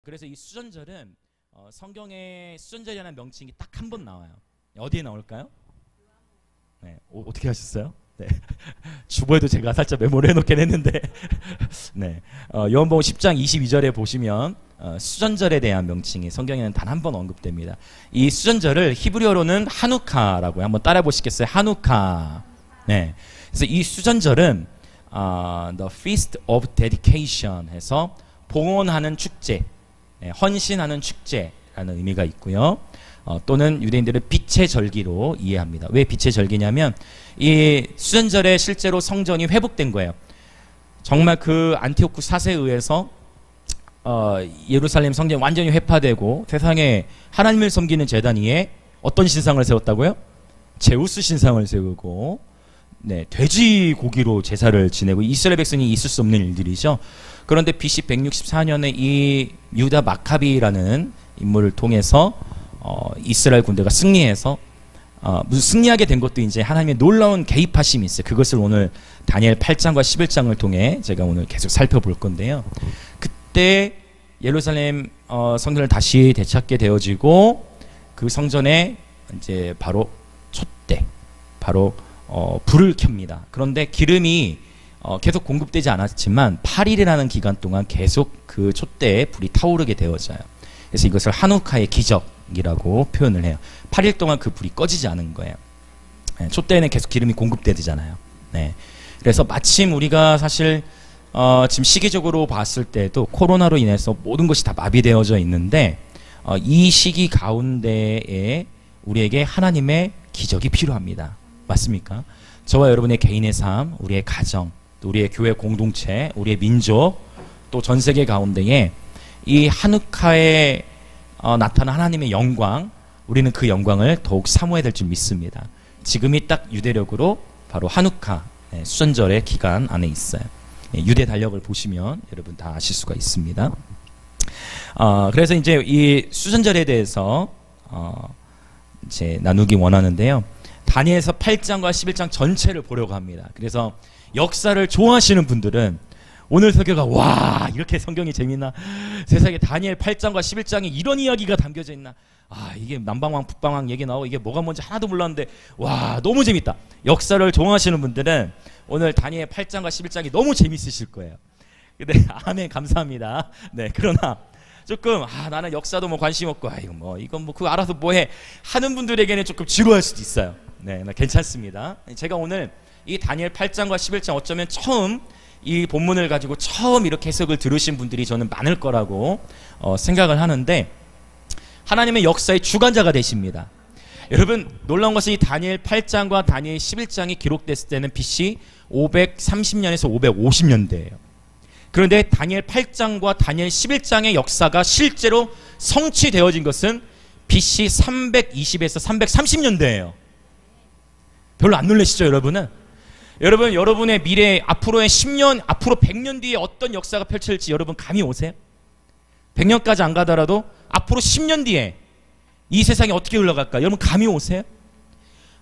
그래서 이 수전절은 성경에 수전절이라는 명칭이 딱 한 번 나와요. 어디에 나올까요? 네, 어떻게 하셨어요? 네. 주보에도 제가 살짝 메모를 해놓긴 했는데 네, 요한복음 10장 22절에 보시면 수전절에 대한 명칭이 성경에는 단 한 번 언급됩니다. 이 수전절을 히브리어로는 하누카라고 한번 따라 보시겠어요? 하누카. 네. 그래서 이 수전절은 The Feast of Dedication 해서 봉헌하는 축제, 네, 헌신하는 축제라는 의미가 있고요. 또는 유대인들은 빛의 절기로 이해합니다. 왜 빛의 절기냐면 이 수전절에 실제로 성전이 회복된 거예요. 정말 그 안티오쿠 4세에 의해서 예루살렘 성전이 완전히 회파되고 세상에 하나님을 섬기는 제단 위에 어떤 신상을 세웠다고요? 제우스 신상을 세우고, 네, 돼지 고기로 제사를 지내고, 이스라엘 백성이 있을 수 없는 일들이죠. 그런데 BC 164년에 이 유다 마카비라는 인물을 통해서 이스라엘 군대가 승리해서 무슨 승리하게 된 것도 이제 하나님의 놀라운 개입하심이 있어요. 그것을 오늘 다니엘 8장과 11장을 통해 제가 오늘 계속 살펴볼 건데요. 그때 예루살렘 성전을 다시 되찾게 되어지고, 그 성전에 이제 바로 촛대, 바로 불을 켭니다. 그런데 기름이 계속 공급되지 않았지만 8일이라는 기간 동안 계속 그 촛대에 불이 타오르게 되어져요. 그래서 이것을 하누카의 기적이라고 표현을 해요. 8일 동안 그 불이 꺼지지 않은 거예요. 네, 촛대에는 계속 기름이 공급되잖아요. 네. 그래서 마침 우리가 사실 지금 시기적으로 봤을 때도 코로나로 인해서 모든 것이 다 마비되어져 있는데 이 시기 가운데에 우리에게 하나님의 기적이 필요합니다. 맞습니까? 저와 여러분의 개인의 삶, 우리의 가정, 또 우리의 교회 공동체, 우리의 민족, 또 전 세계 가운데에 이 하누카에 나타난 하나님의 영광, 우리는 그 영광을 더욱 사모해야 될 줄 믿습니다. 지금이 딱 유대력으로 바로 하누카 수전절의 기간 안에 있어요. 유대 달력을 보시면 여러분 다 아실 수가 있습니다. 그래서 이제 이 수전절에 대해서 이제 나누기 원하는데요. 다니엘서 8장과 11장 전체를 보려고 합니다. 그래서 역사를 좋아하시는 분들은 오늘 설교가 와 이렇게 성경이 재밌나, 세상에 다니엘 8장과 11장에 이런 이야기가 담겨져 있나, 이게 남방왕 북방왕 얘기 나오고 이게 뭐가 뭔지 하나도 몰랐는데 와 너무 재밌다. 역사를 좋아하시는 분들은 오늘 다니엘 8장과 11장이 너무 재밌으실 거예요. 근데 아멘, 감사합니다. 네, 그러나 조금 나는 역사도 뭐 관심 없고 이건 뭐 그거 알아서 뭐해 하는 분들에게는 조금 지루할 수도 있어요. 네, 괜찮습니다. 제가 오늘 이 다니엘 8장과 11장 어쩌면 처음 이 본문을 가지고 처음 이렇게 해석을 들으신 분들이 저는 많을 거라고 생각을 하는데, 하나님의 역사의 주관자가 되십니다. 여러분 놀라운 것은 이 다니엘 8장과 다니엘 11장이 기록됐을 때는 BC 530년에서 550년대예요. 그런데 다니엘 8장과 다니엘 11장의 역사가 실제로 성취되어진 것은 BC 320에서 330년대예요. 별로 안 놀라시죠, 여러분은? 여러분, 여러분의 미래, 앞으로의 10년, 앞으로 100년 뒤에 어떤 역사가 펼쳐질지 여러분 감이 오세요? 100년까지 안 가더라도 앞으로 10년 뒤에 이 세상이 어떻게 흘러갈까? 여러분 감이 오세요?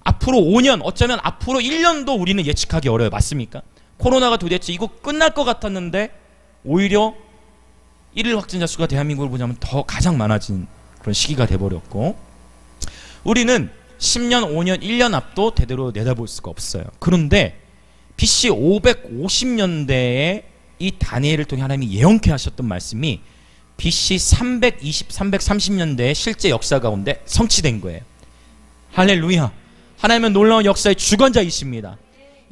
앞으로 5년, 어쩌면 앞으로 1년도 우리는 예측하기 어려워요. 맞습니까? 코로나가 도대체 이거 끝날 것 같았는데 오히려 1일 확진자 수가 대한민국을 보자면 더 가장 많아진 그런 시기가 돼버렸고, 우리는 10년, 5년, 1년 앞도 제대로 내다볼 수가 없어요. 그런데 BC 550년대에 이 다니엘을 통해 하나님이 예언케 하셨던 말씀이 BC 320, 330년대의 실제 역사 가운데 성취된 거예요. 할렐루야. 하나님은 놀라운 역사의 주관자이십니다.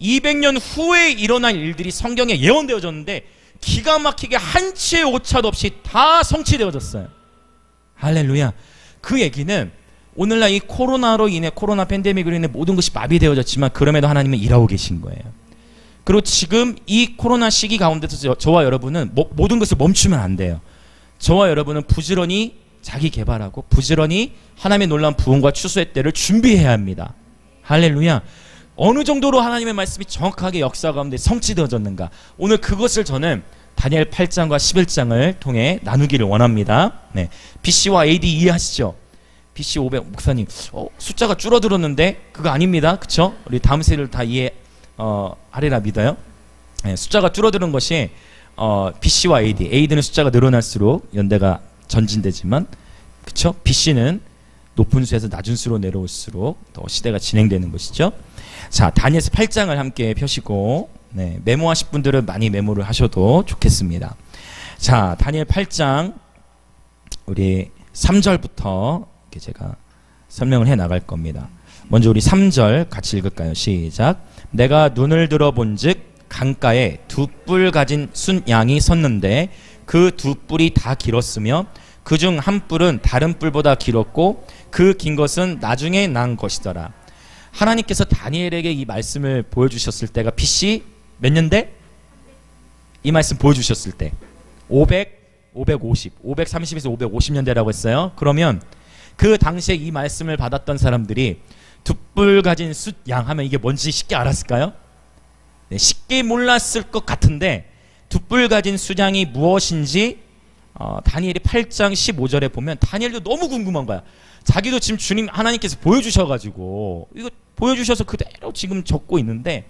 200년 후에 일어날 일들이 성경에 예언되어졌는데 기가 막히게 한 치의 오차도 없이 다 성취되어졌어요. 할렐루야. 그 얘기는 오늘날 이 코로나로 인해, 코로나 팬데믹으로 인해 모든 것이 마비되어졌지만 그럼에도 하나님은 일하고 계신 거예요. 그리고 지금 이 코로나 시기 가운데서 저와 여러분은 모든 것을 멈추면 안 돼요. 저와 여러분은 부지런히 자기 개발하고 부지런히 하나님의 놀라운 부흥과 추수의 때를 준비해야 합니다. 할렐루야. 어느 정도로 하나님의 말씀이 정확하게 역사 가운데 성취되어졌는가, 오늘 그것을 저는 다니엘 8장과 11장을 통해 나누기를 원합니다. 네. BC와 AD 이해하시죠? BC 500, 목사님 숫자가 줄어들었는데 그거 아닙니다. 그쵸? 우리 다음 세대를 다 하리라 믿어요. 네, 숫자가 줄어드는 것이 BC와 AD, AD는 숫자가 늘어날수록 연대가 전진되지만, 그쵸? BC는 높은 수에서 낮은 수로 내려올수록 더 시대가 진행되는 것이죠. 자, 다니엘서 8장을 함께 펴시고, 네, 메모하실 분들은 많이 메모를 하셔도 좋겠습니다. 자, 다니엘 8장 우리 3절부터 이렇게 제가 설명을 해 나갈 겁니다. 먼저 우리 3절 같이 읽을까요? 시작. 내가 눈을 들어본즉 강가에 두 뿔 가진 순양이 섰는데 그 두 뿔이 다 길었으며 그중 한 뿔은 다른 뿔보다 길었고 그 긴 것은 나중에 난 것이더라. 하나님께서 다니엘에게 이 말씀을 보여주셨을 때가 BC 몇 년대? 이 말씀 보여주셨을 때 530에서 550년대라고 했어요. 그러면 그 당시에 이 말씀을 받았던 사람들이 두 뿔 가진 숫양 하면 이게 뭔지 쉽게 알았을까요? 네, 쉽게 몰랐을 것 같은데 두 뿔 가진 숫양이 무엇인지 다니엘이 8장 15절에 보면 다니엘도 너무 궁금한 거야. 자기도 지금 주님 하나님께서 보여주셔가지고 이거 보여주셔서 그대로 지금 적고 있는데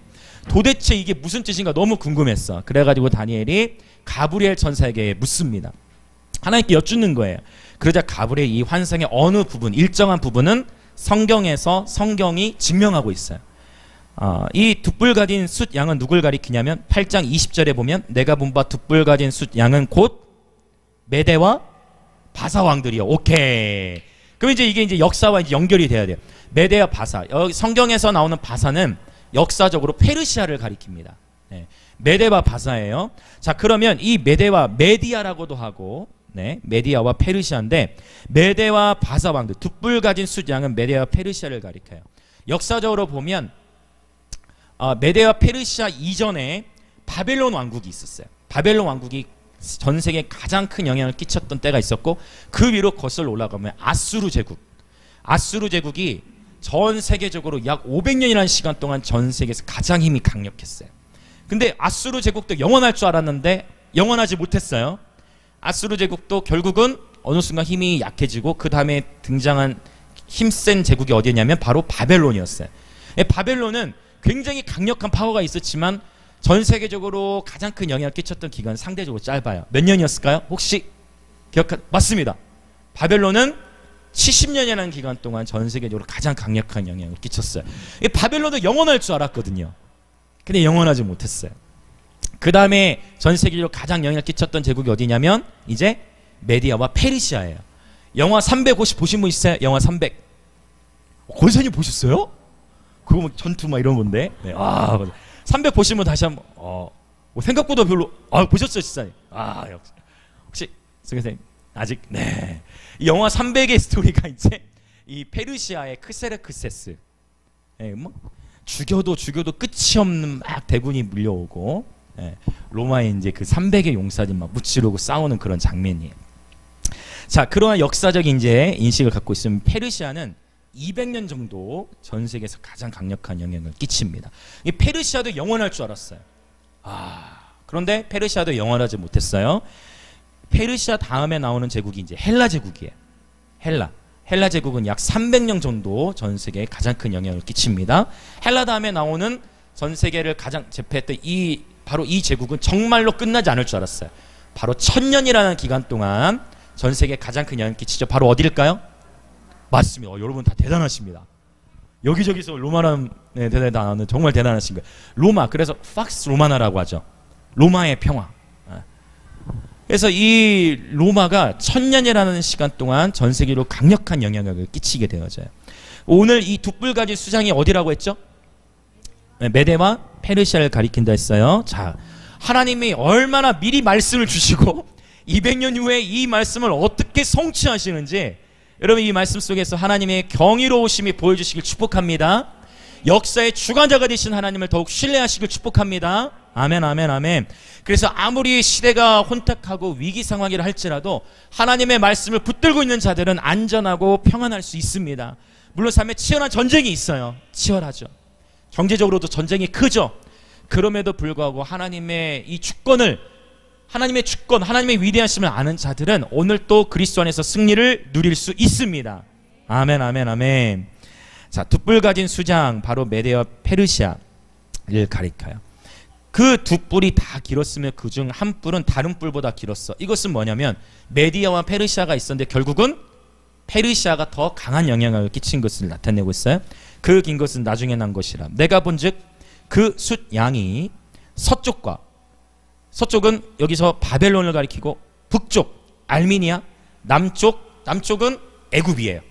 도대체 이게 무슨 뜻인가 너무 궁금했어. 그래가지고 다니엘이 가브리엘 천사에게 묻습니다. 하나님께 여쭙는 거예요. 그러자 가브리엘 이 환상의 어느 부분, 일정한 부분은 성경에서 성경이 증명하고 있어요. 이 두 뿔 가진 숫 양은 누굴 가리키냐면 8장 20절에 보면 내가 본 바 두 뿔 가진 숫 양은 곧 메대와 바사 왕들이요. 오케이. 그럼 이게 이제 역사와 이제 연결이 돼야 돼요. 메대와 바사. 여기 성경에서 나오는 바사는 역사적으로 페르시아를 가리킵니다. 네. 메대와 바사예요. 자, 그러면 이 메대와 메디아라고도 하고, 네, 메디아와 페르시아인데 메대와 바사 왕들 두 뿔 가진 숫양은 메대와 페르시아를 가리켜요. 역사적으로 보면 메대와 페르시아 이전에 바벨론 왕국이 있었어요. 바벨론 왕국이 전 세계에 가장 큰 영향을 끼쳤던 때가 있었고 그 위로 거슬러 올라가면 아수르 제국. 아수르 제국이 전 세계적으로 약 500년이라는 시간 동안 전 세계에서 가장 힘이 강력했어요. 근데 아수르 제국도 영원할 줄 알았는데 영원하지 못했어요. 아수르 제국도 결국은 어느 순간 힘이 약해지고 그 다음에 등장한 힘센 제국이 어디냐면 바로 바벨론이었어요. 바벨론은 굉장히 강력한 파워가 있었지만 전 세계적으로 가장 큰 영향을 끼쳤던 기간은 상대적으로 짧아요. 몇 년이었을까요? 혹시 맞습니다. 바벨론은 70년이라는 기간 동안 전 세계적으로 가장 강력한 영향을 끼쳤어요. 바벨론도 영원할 줄 알았거든요. 근데 영원하지 못했어요. 그 다음에 전 세계적으로 가장 영향을 끼쳤던 제국이 어디냐면 이제 메디아와 페르시아예요. 영화 350 보신 분 있어요? 영화 300. 권사님 보셨어요? 그거 뭐 전투 막 이런 건데. 네. 300 보시면 다시 한번 생각보다 별로 보셨어요, 지사님? 역시. 혹시 선생님 아직 네. 이 영화 300의 스토리가 이제 이 페르시아의 크세르크세스. 네, 뭐 죽여도 끝이 없는 막 대군이 밀려오고 로마의 이제 그 300의 용사들 막 무찌르고 싸우는 그런 장면이에요. 자, 그러한 역사적인 이제 인식을 갖고 있으면 페르시아는 200년 정도 전 세계에서 가장 강력한 영향을 끼칩니다. 이 페르시아도 영원할 줄 알았어요. 그런데 페르시아도 영원하지 못했어요. 페르시아 다음에 나오는 제국이 이제 헬라 제국이에요. 헬라 제국은 약 300년 정도 전 세계에 가장 큰 영향을 끼칩니다. 헬라 다음에 나오는 전 세계를 가장 제패했던 바로 이 제국은 정말로 끝나지 않을 줄 알았어요. 바로 1000년이라는 기간 동안 전 세계에 가장 큰 영향을 끼치죠. 바로 어디일까요? 맞습니다. 여러분 다 대단하십니다. 여기저기서 로마라는 대단한 정말 대단하신 거예요. 로마, 그래서 팍스 로마나라고 하죠. 로마의 평화. 그래서 이 로마가 1000년이라는 시간 동안 전 세계로 강력한 영향력을 끼치게 되어져요. 오늘 이 두 뿔 가진 수장이 어디라고 했죠? 메대와 페르시아를 가리킨다 했어요. 자, 하나님이 얼마나 미리 말씀을 주시고 200년 후에 이 말씀을 어떻게 성취하시는지 여러분 이 말씀 속에서 하나님의 경이로우심이 보여주시길 축복합니다. 역사의 주관자가 되신 하나님을 더욱 신뢰하시길 축복합니다. 아멘, 아멘, 아멘. 그래서 아무리 시대가 혼탁하고 위기 상황이라 할지라도 하나님의 말씀을 붙들고 있는 자들은 안전하고 평안할 수 있습니다. 물론 삶에 치열한 전쟁이 있어요. 치열하죠. 경제적으로도 전쟁이 크죠. 그럼에도 불구하고 하나님의 이 주권을, 하나님의 주권, 하나님의 위대하심을 아는 자들은 오늘 또 그리스도 안에서 승리를 누릴 수 있습니다. 아멘, 아멘, 아멘. 자, 두 뿔 가진 수장, 바로 메대와 페르시아를 가리켜요. 그 두 뿔이 다 길었으면 그중 한 뿔은 다른 뿔보다 길었어. 이것은 뭐냐면 메디아와 페르시아가 있었는데 결국은 페르시아가 더 강한 영향을 끼친 것을 나타내고 있어요. 그 긴 것은 나중에 난 것이라. 내가 본즉 그 숫 양이 서쪽과, 서쪽은 여기서 바벨론을 가리키고 북쪽 알미니아, 남쪽은 애굽이에요.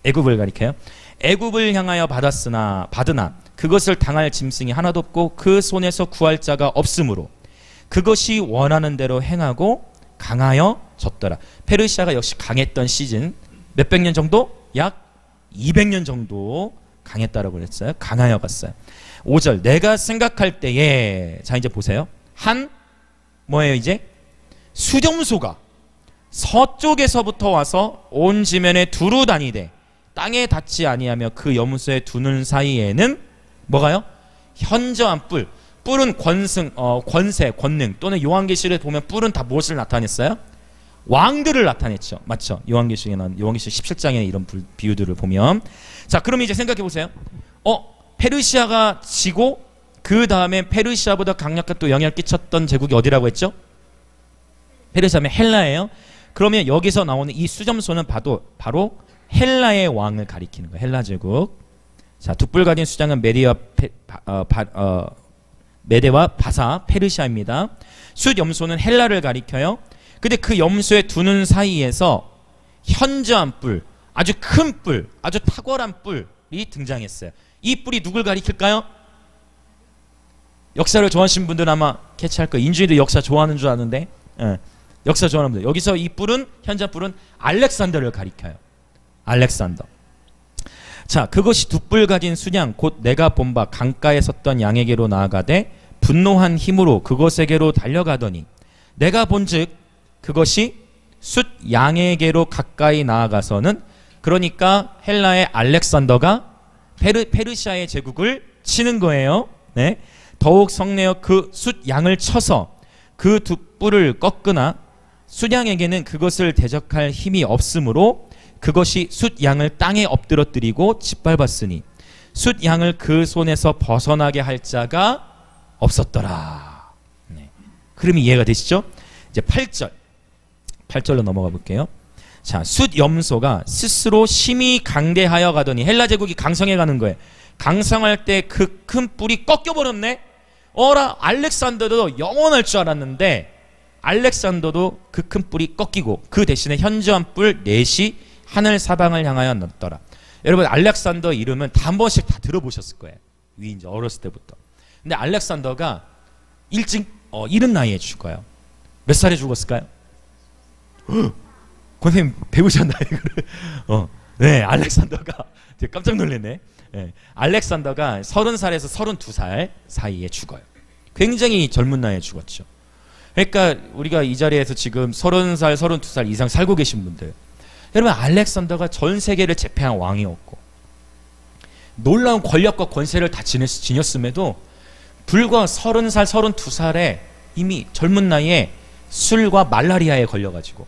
애굽을 가리켜요. 애굽을 향하여 받으나 그것을 당할 짐승이 하나도 없고 그 손에서 구할 자가 없으므로 그것이 원하는 대로 행하고 강하여졌더라. 페르시아가 역시 강했던 시즌 몇백 년 정도? 약 200년 정도 강했다라고 그랬어요. 강하여 갔어요. 5절 내가 생각할 때에, 자 이제 보세요. 한 뭐예요 이제? 수점소가 서쪽에서부터 와서 온 지면에 두루 다니되 땅에 닿지 아니하며 그 염소의 두 눈 사이에는 뭐가요? 현저한 뿔. 뿔은 권세, 권능, 또는 요한계시를 보면 뿔은 다 무엇을 나타냈어요? 왕들을 나타냈죠. 맞죠? 요한계시 17장에 이런 비유들을 보면. 자, 그럼 이제 생각해 보세요. 페르시아가 지고 그 다음에 페르시아보다 강력한 또 영향을 끼쳤던 제국이 어디라고 했죠? 페르시아면 헬라예요. 그러면 여기서 나오는 이 수점소는 바로 헬라의 왕을 가리키는 거예요. 헬라 제국. 자, 두 뿔 가진 수장은 메대와 바사, 페르시아입니다. 숫 염소는 헬라를 가리켜요. 근데 그 염소의 두 눈 사이에서 현저한 뿔, 아주 큰 뿔, 아주 탁월한 뿔이 등장했어요. 이 뿔이 누굴 가리킬까요? 역사를 좋아하시는 분들은 아마 캐치할 거예요. 인주이도 역사 좋아하는 줄 아는데, 역사 좋아하는 분들. 여기서 이 뿔은, 현저한 뿔은 알렉산더를 가리켜요. 알렉산더. 자, 그것이 두 뿔 가진 수양 곧 내가 본 바 강가에 섰던 양에게로 나아가되 분노한 힘으로 그것에게로 달려가더니 내가 본즉 그것이 숫 양에게로 가까이 나아가서는, 그러니까 헬라의 알렉산더가 페르시아의 제국을 치는 거예요. 네. 더욱 성내어 그 숫 양을 쳐서 그 두 뿔을 꺾으나 숫 양에게는 그것을 대적할 힘이 없으므로 그것이 숫 양을 땅에 엎드러뜨리고 짓밟았으니 숫 양을 그 손에서 벗어나게 할 자가 없었더라. 네. 흐름이 이해가 되시죠? 이제 8절로 넘어가 볼게요. 자, 숫 염소가 스스로 심히 강대하여 가더니, 헬라 제국이 강성해 가는 거예요. 강성할 때 그 큰 뿔이 꺾여 버렸네. 알렉산더도 영원할 줄 알았는데 알렉산더도 그 큰 뿔이 꺾이고 그 대신에 현저한 뿔 넷이 하늘 사방을 향하여 났더라. 여러분, 알렉산더 이름은 다 한 번씩 다 들어보셨을 거예요. 이제 어렸을 때부터. 근데 알렉산더가 일찍 이른 나이에 죽어요. 몇 살에 죽었을까요? 권생님 배우셨나요? 네, 알렉산더가 깜짝 놀랐네. 네, 알렉산더가 30살에서 32살 사이에 죽어요. 굉장히 젊은 나이에 죽었죠. 그러니까 우리가 이 자리에서 지금 30살, 32살 이상 살고 계신 분들, 여러분, 알렉산더가 전 세계를 제패한 왕이었고 놀라운 권력과 권세를 다 지녔음에도 불과 30살, 32살에 이미 젊은 나이에 술과 말라리아에 걸려가지고,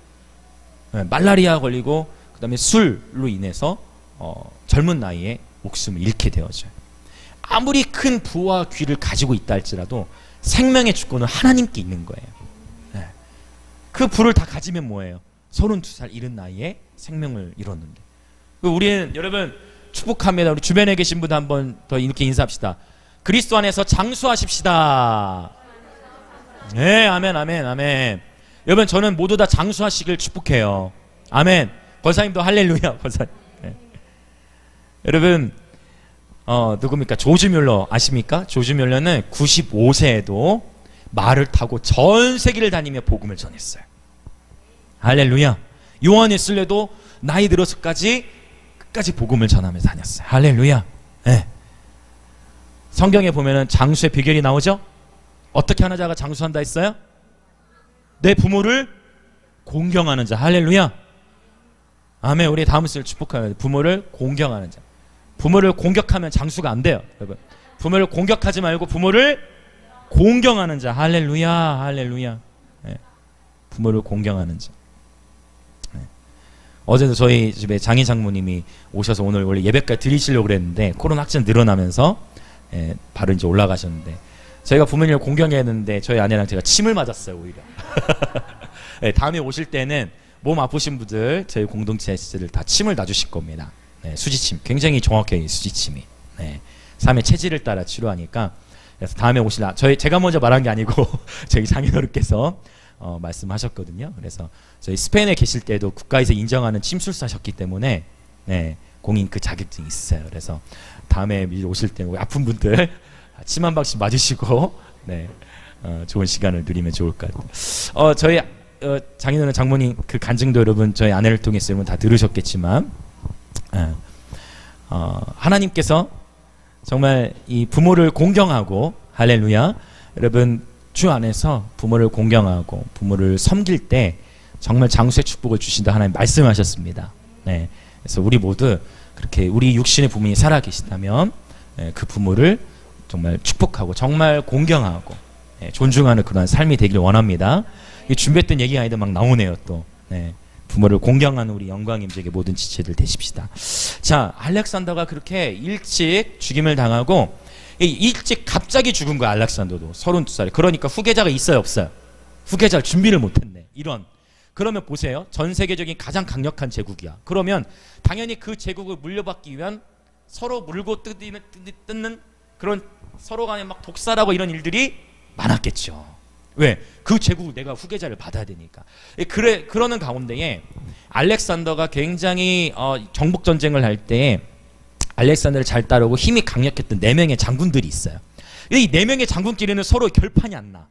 말라리아 걸리고 그 다음에 술로 인해서 젊은 나이에 목숨을 잃게 되어져요. 아무리 큰 부와 귀를 가지고 있다 할지라도 생명의 주권은 하나님께 있는 거예요. 그 부를 다 가지면 뭐예요? 32살 이른 나이에 생명을 잃었는데. 우리는, 여러분, 축복합니다. 우리 주변에 계신 분 한 번 더 이렇게 인사합시다. 그리스도 안에서 장수하십시다. 네, 아멘, 아멘, 아멘. 여러분, 저는 모두 다 장수하시길 축복해요. 아멘. 권사님도 할렐루야. 권사님. 네. 여러분, 누굽니까? 조지 뮬러 아십니까? 조지 뮬러는 95세에도 말을 타고 전 세계를 다니며 복음을 전했어요. 할렐루야. 요한 웨슬레도 나이 들어서까지 끝까지 복음을 전하면서 다녔어요. 할렐루야. 네. 성경에 보면은 장수의 비결이 나오죠? 어떻게 하는 자가 장수한다 했어요? 내 부모를 공경하는 자. 할렐루야. 아멘. 우리 다음 수를 축복하면 부모를 공경하는 자. 부모를 공격하면 장수가 안 돼요, 여러분. 부모를 공격하지 말고 부모를 공경하는 자. 할렐루야. 할렐루야. 네. 부모를 공경하는 자. 네. 어제도 저희 집에 장인 장모님이 오셔서 오늘 원래 예배까지 드리시려고 그랬는데 코로나 확진 늘어나면서 바로 이제 올라가셨는데, 저희가 부모님을 공경해야 했는데 저희 아내랑 제가 침을 맞았어요 오히려. 네, 다음에 오실 때는 몸 아프신 분들 저희 공동체들 다 침을 놔주실 겁니다. 네, 수지침 굉장히 정확해요. 수지침이. 네, 삶의 체질을 따라 치료하니까. 그래서 다음에 오시라 제가 먼저 말한 게 아니고 저희 장인어른께서 말씀하셨거든요. 그래서 저희 스페인에 계실 때도 국가에서 인정하는 침술사셨기 때문에 네, 공인 그 자격증이 있어요. 그래서 다음에 오실 때 아픈 분들 침 한 박씩 맞으시고 네, 좋은 시간을 누리면 좋을 것 같아요. 저희 장인어른 장모님 그 간증도 여러분 저희 아내를 통해서 여러분 다 들으셨겠지만 하나님께서 정말 이 부모를 공경하고 할렐루야 여러분 주 안에서 부모를 공경하고 부모를 섬길 때 정말 장수의 축복을 주신다 하나님 말씀하셨습니다. 네, 그래서 우리 모두 그렇게 우리 육신의 부모님이 살아계시다면 그 부모를 정말 축복하고 정말 공경하고 존중하는 그런 삶이 되기를 원합니다. 준비했던 얘기가 아닌데 막 나오네요 또. 네, 부모를 공경하는 우리 영광임직의 모든 지체들 되십시다. 자, 알렉산더가 그렇게 일찍 죽임을 당하고 일찍 갑자기 죽은 거야. 알렉산더도 32살에. 그러니까 후계자가 있어요 없어요? 후계자를 준비를 못했네. 이런. 그러면 보세요. 전 세계적인 가장 강력한 제국이야. 그러면 당연히 그 제국을 물려받기 위한 서로 물고 뜯는 그런 서로 간에 막 독살하고 이런 일들이 많았겠죠. 왜? 그 제국을 내가 후계자를 받아야 되니까. 그러는 가운데에 알렉산더가 굉장히 정복 전쟁을 할 때 알렉산더를 잘 따르고 힘이 강력했던 4명의 장군들이 있어요. 이 4명의 장군끼리는 서로 결판이 안 나.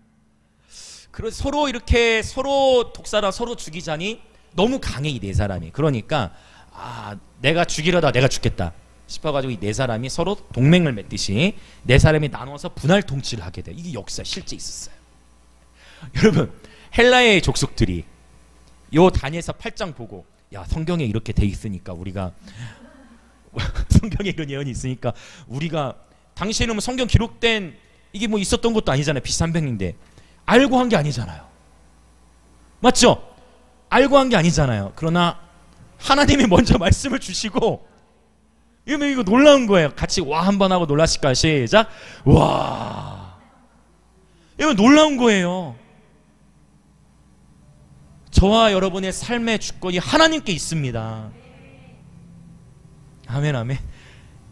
서로 이렇게 서로 독살하고 서로 죽이자니 너무 강해 이 4사람이. 그러니까 내가 죽이려다 내가 죽겠다 싶어가지고 이 4사람이 서로 동맹을 맺듯이 4사람이 나눠서 분할 통치를 하게 돼요. 이게 역사 실제 있었어요. 여러분 헬라의 족속들이 요 다니엘서 8장 보고 야 성경에 이렇게 돼 있으니까 우리가 성경에 이런 예언이 있으니까 우리가 당시에는 뭐 성경 기록된 이게 뭐 있었던 것도 아니잖아요. B300인데 알고 한 게 아니잖아요. 맞죠? 알고 한 게 아니잖아요. 그러나 하나님이 먼저 말씀을 주시고 이거 놀라운 거예요. 같이 와 한번 하고 놀라실까요? 시작. 와 이거 놀라운 거예요. 저와 여러분의 삶의 주권이 하나님께 있습니다. 아멘 아멘.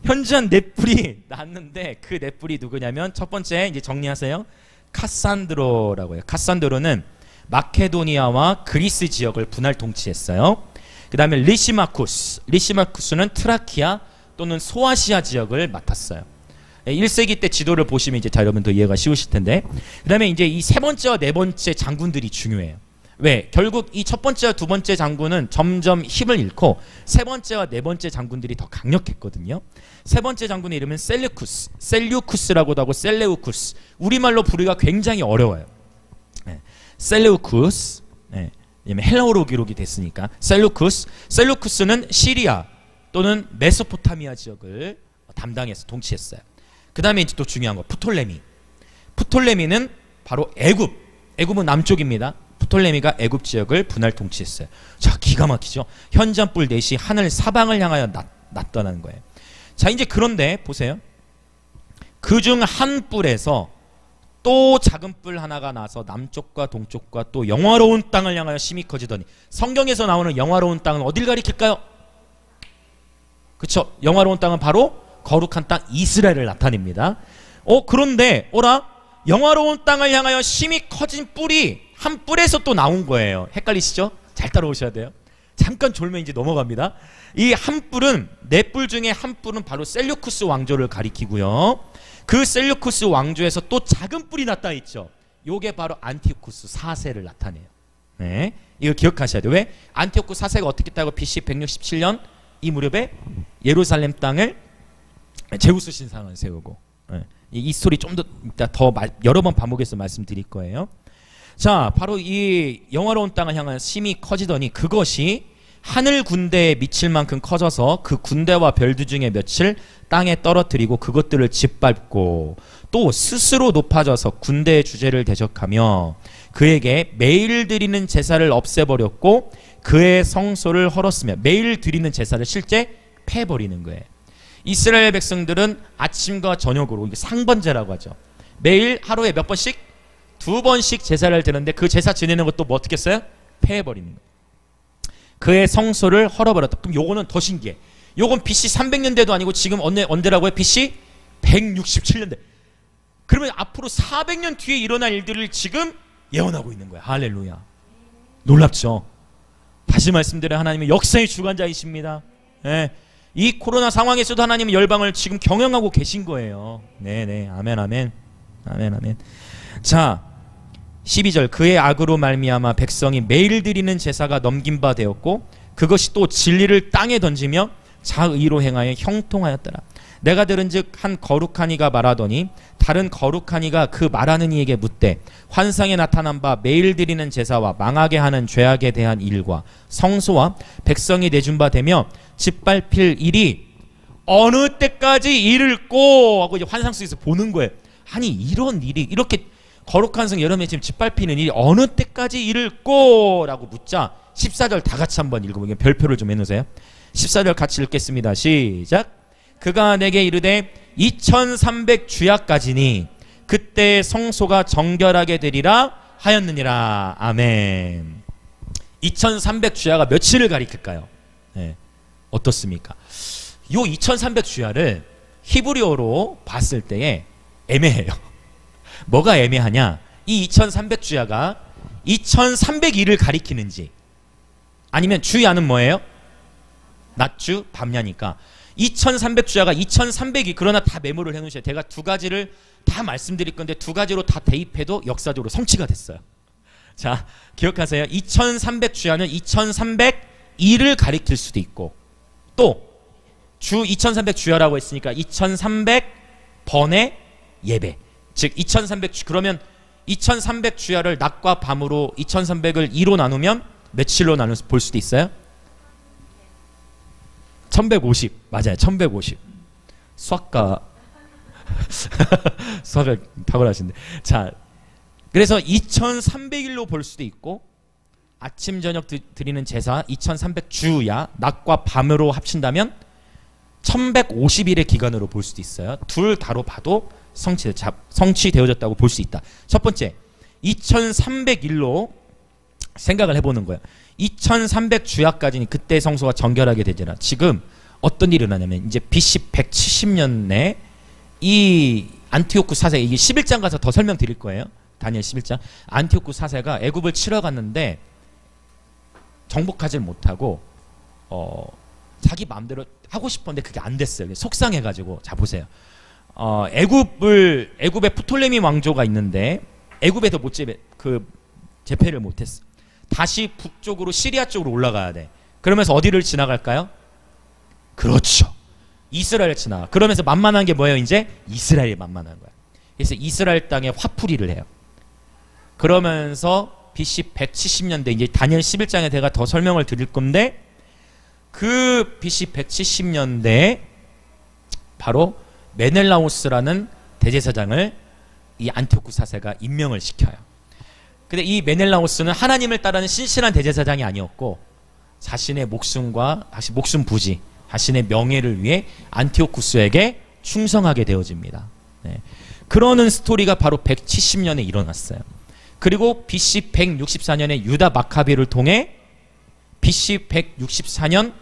현저한 넷불이 났는데 그 넷불이 누구냐면 첫 번째 이제 정리하세요. 카산드로라고 해요. 카산드로는 마케도니아와 그리스 지역을 분할 통치했어요. 그 다음에 리시마쿠스는 트라키아 또는 소아시아 지역을 맡았어요. 1세기 때 지도를 보시면 이제 여러분 더 이해가 쉬우실 텐데 그 다음에 이제 이 세 번째와 네 번째 장군들이 중요해요. 왜? 결국 이 첫 번째와 두 번째 장군은 점점 힘을 잃고 세 번째와 네 번째 장군들이 더 강력했거든요. 세 번째 장군의 이름은 셀류쿠스라고도 하고 셀레우쿠스. 우리말로 부르기가 굉장히 어려워요. 셀레우쿠스. 헬라어로 기록이 됐으니까 셀루쿠스는 시리아 또는 메소포타미아 지역을 담당해서 통치했어요. 그 다음에 이제 또 중요한 거 프톨레미는 바로 애굽은 남쪽입니다. 프톨레미가 애굽 지역을 분할 통치했어요. 자, 기가 막히죠. 현잔불 넷이 하늘 사방을 향하여 났다는 거예요. 자, 이제 그런데 보세요. 그중 한 뿔에서 또 작은 뿔 하나가 나서 남쪽과 동쪽과 또 영화로운 땅을 향하여 심히 커지더니 성경에서 나오는 영화로운 땅은 어딜 가리킬까요? 그쵸? 영화로운 땅은 바로 거룩한 땅 이스라엘을 나타냅니다. 그런데 영화로운 땅을 향하여 심히 커진 뿔이 한 뿔에서 또 나온 거예요. 헷갈리시죠? 잘 따라오셔야 돼요. 잠깐 졸면 이제 넘어갑니다. 이 한 뿔은 네 뿔 중에 한 뿔은 바로 셀류쿠스 왕조를 가리키고요. 그 셀류쿠스 왕조에서 또 작은 뿔이 났다 했죠. 요게 바로 안티오쿠스 4세를 나타내요. 네, 이거 기억하셔야 돼요. 왜? 안티오쿠스 4세가 어떻게 했다고? BC 167년 이 무렵에 예루살렘 땅을 제우스 신상을 세우고, 이 스토리 좀 더 여러 번 반복해서 말씀드릴 거예요. 자, 바로 이 영화로운 땅을 향한 심히 커지더니 그것이 하늘 군대에 미칠 만큼 커져서 그 군대와 별들 중에 몇을 땅에 떨어뜨리고 그것들을 짓밟고 또 스스로 높아져서 군대의 주제를 대적하며 그에게 매일 드리는 제사를 없애버렸고 그의 성소를 헐었으며 매일 드리는 제사를 실제 패버리는 거예요. 이스라엘 백성들은 아침과 저녁으로, 이게 상번제라고 하죠. 매일 하루에 몇 번씩? 2번씩 제사를 드는데 그 제사 지내는 것도 뭐 어떻게 했어요? 패해버리는 거예요. 그의 성소를 헐어버렸다. 그럼 요거는 더 신기해. 요건 BC 300년대도 아니고 지금 언제라고요? BC 167년대. 그러면 앞으로 400년 뒤에 일어날 일들을 지금 예언하고 있는 거야. 할렐루야. 놀랍죠? 다시 말씀드려, 하나님은 역사의 주관자이십니다. 예. 이 코로나 상황에서도 하나님은 열방을 지금 경영하고 계신 거예요. 네네. 아멘 아멘. 아멘 아멘. 자, 12절. 그의 악으로 말미암아 백성이 매일 드리는 제사가 넘긴 바 되었고 그것이 또 진리를 땅에 던지며 자의로 행하여 형통하였더라. 내가 들은즉 한 거룩한 이가 말하더니 다른 거룩한 이가 그 말하는 이에게 묻되 환상에 나타난 바 매일 드리는 제사와 망하게 하는 죄악에 대한 일과 성소와 백성이 내준 바 되며 짓밟힐 일이 어느 때까지 이를꼬 하고 이제 환상 속에서 보는 거예요. 아니 이런 일이 이렇게 거룩한 성 여름에 지금 짓밟히는 일이 어느 때까지 이를꼬 라고 묻자 14절 다 같이 한번 읽어보게요. 별표를 좀 해놓으세요. 14절 같이 읽겠습니다. 시작. 그가 내게 이르되 2300 주야까지니 그때 성소가 정결하게 되리라 하였느니라. 아멘. 2300 주야가 며칠을 가리킬까요? 네. 어떻습니까? 요 2300 주야를 히브리어로 봤을 때에 애매해요. 뭐가 애매하냐? 이 2300 주야가 2302를 가리키는지 아니면 주야는 뭐예요? 낮주 밤야니까 2300 주야가 2300이 그러나 다 메모를 해놓으셔야 돼요. 제가 두 가지를 다 말씀드릴 건데 두 가지로 다 대입해도 역사적으로 성취가 됐어요. 자, 기억하세요. 2300 주야는 2302를 가리킬 수도 있고 또 주 2300 주야라고 했으니까 2300번의 예배, 즉 2300 그러면 2300 주야를 낮과 밤으로 2300을 2로 나누면 며칠로 나눠서 볼 수도 있어요? 1150. 맞아요. 1150. 수학과 수학을 탁월하신데. 자, 그래서 2300일로 볼 수도 있고 아침 저녁 드리는 제사 2300 주야 낮과 밤으로 합친다면 1150일의 기간으로 볼 수도 있어요. 둘 다로 봐도 성취되어졌다고 볼 수 있다. 첫 번째, 2300일로 생각을 해보는 거예요. 2300 주야까지는 그때 성소가 정결하게 되잖아. 지금 어떤 일이 일어나냐면 이제 BC 170년에 이 안티오쿠 사세, 이게 11장 가서 더 설명드릴 거예요. 다니엘 11장. 안티오쿠 사세가 애굽을 치러 갔는데 정복하지 못하고 자기 마음대로 하고 싶었는데 그게 안 됐어요. 속상해가지고. 자, 보세요. 애굽의 프톨레미 왕조가 있는데 애굽에서 제패를 못했어. 다시 북쪽으로 시리아 쪽으로 올라가야 돼. 그러면서 어디를 지나갈까요? 그렇죠. 이스라엘 지나가. 그러면서 만만한 게 뭐예요? 이제 이스라엘이 만만한 거야. 그래서 이스라엘 땅에 화풀이를 해요. 그러면서 BC 170년대 이제 다니엘 11장에 제가 더 설명을 드릴 건데 그 BC 170년대에 바로 메넬라오스라는 대제사장을 이 안티오쿠 사세가 임명을 시켜요. 근데 이 메넬라오스는 하나님을 따르는 신실한 대제사장이 아니었고 자신의 목숨과 목숨 부지, 자신의 명예를 위해 안티오쿠스에게 충성하게 되어집니다. 네. 그러는 스토리가 바로 170년에 일어났어요. 그리고 BC 164년에 유다 마카비를 통해 BC 164년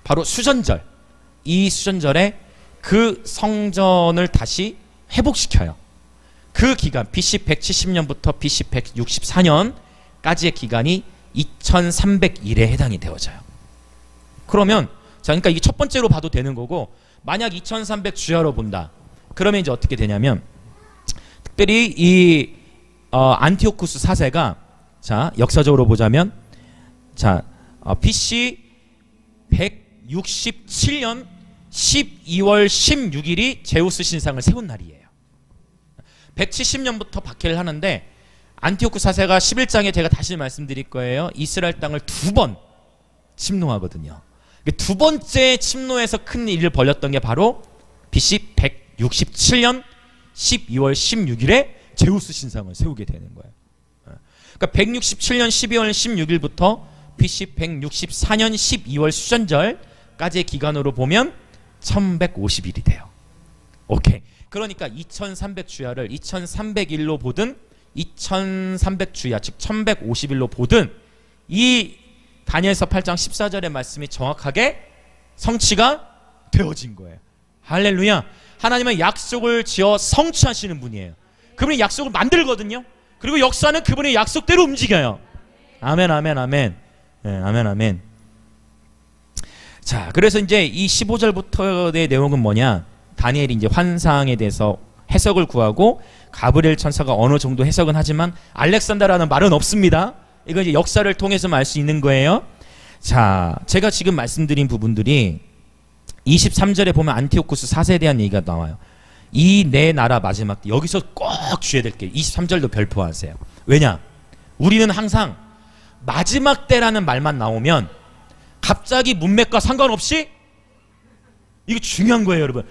바로 수전절, 이 수전절에 그 성전을 다시 회복시켜요. 그 기간 BC 170년부터 BC 164년까지의 기간이 2300일에 해당이 되어져요. 그러면 자, 그러니까 이게 첫 번째로 봐도 되는 거고 만약 2300 주야로 본다. 그러면 이제 어떻게 되냐면 특별히 이 안티오쿠스 사세가 자, 역사적으로 보자면 자, BC 167년 12월 16일이 제우스 신상을 세운 날이에요. 170년부터 박해를 하는데 안티오쿠 사세가 11장에 제가 다시 말씀드릴 거예요. 이스라엘 땅을 2번 침노하거든요. 두 번째 침노에서 큰 일을 벌였던 게 바로 BC 167년 12월 16일에 제우스 신상을 세우게 되는 거예요. 그러니까 167년 12월 16일부터 BC 164년 12월 수전절까지의 기간으로 보면 1150일이 돼요. 오케이. 그러니까 2300주야를 2301로 보든 2300주야 즉 1151로 보든 이 다니엘서 8장 14절의 말씀이 정확하게 성취가 되어진 거예요. 할렐루야. 하나님은 약속을 지어 성취하시는 분이에요. 그분이 약속을 만들거든요. 그리고 역사는 그분의 약속대로 움직여요. 아멘 아멘 아멘. 네, 아멘 아멘. 자, 그래서 이제 이 15절부터의 내용은 뭐냐? 다니엘이 이제 환상에 대해서 해석을 구하고 가브리엘 천사가 어느 정도 해석은 하지만 알렉산더라는 말은 없습니다. 이거 이제 역사를 통해서만 알 수 있는 거예요. 자, 제가 지금 말씀드린 부분들이 23절에 보면 안티오쿠스 4세에 대한 얘기가 나와요. 이 내 나라 마지막 때 여기서 꼭 주의해야 될 게 23절도 별표하세요. 왜냐? 우리는 항상 마지막 때라는 말만 나오면 갑자기 문맥과 상관없이 이거 중요한 거예요, 여러분.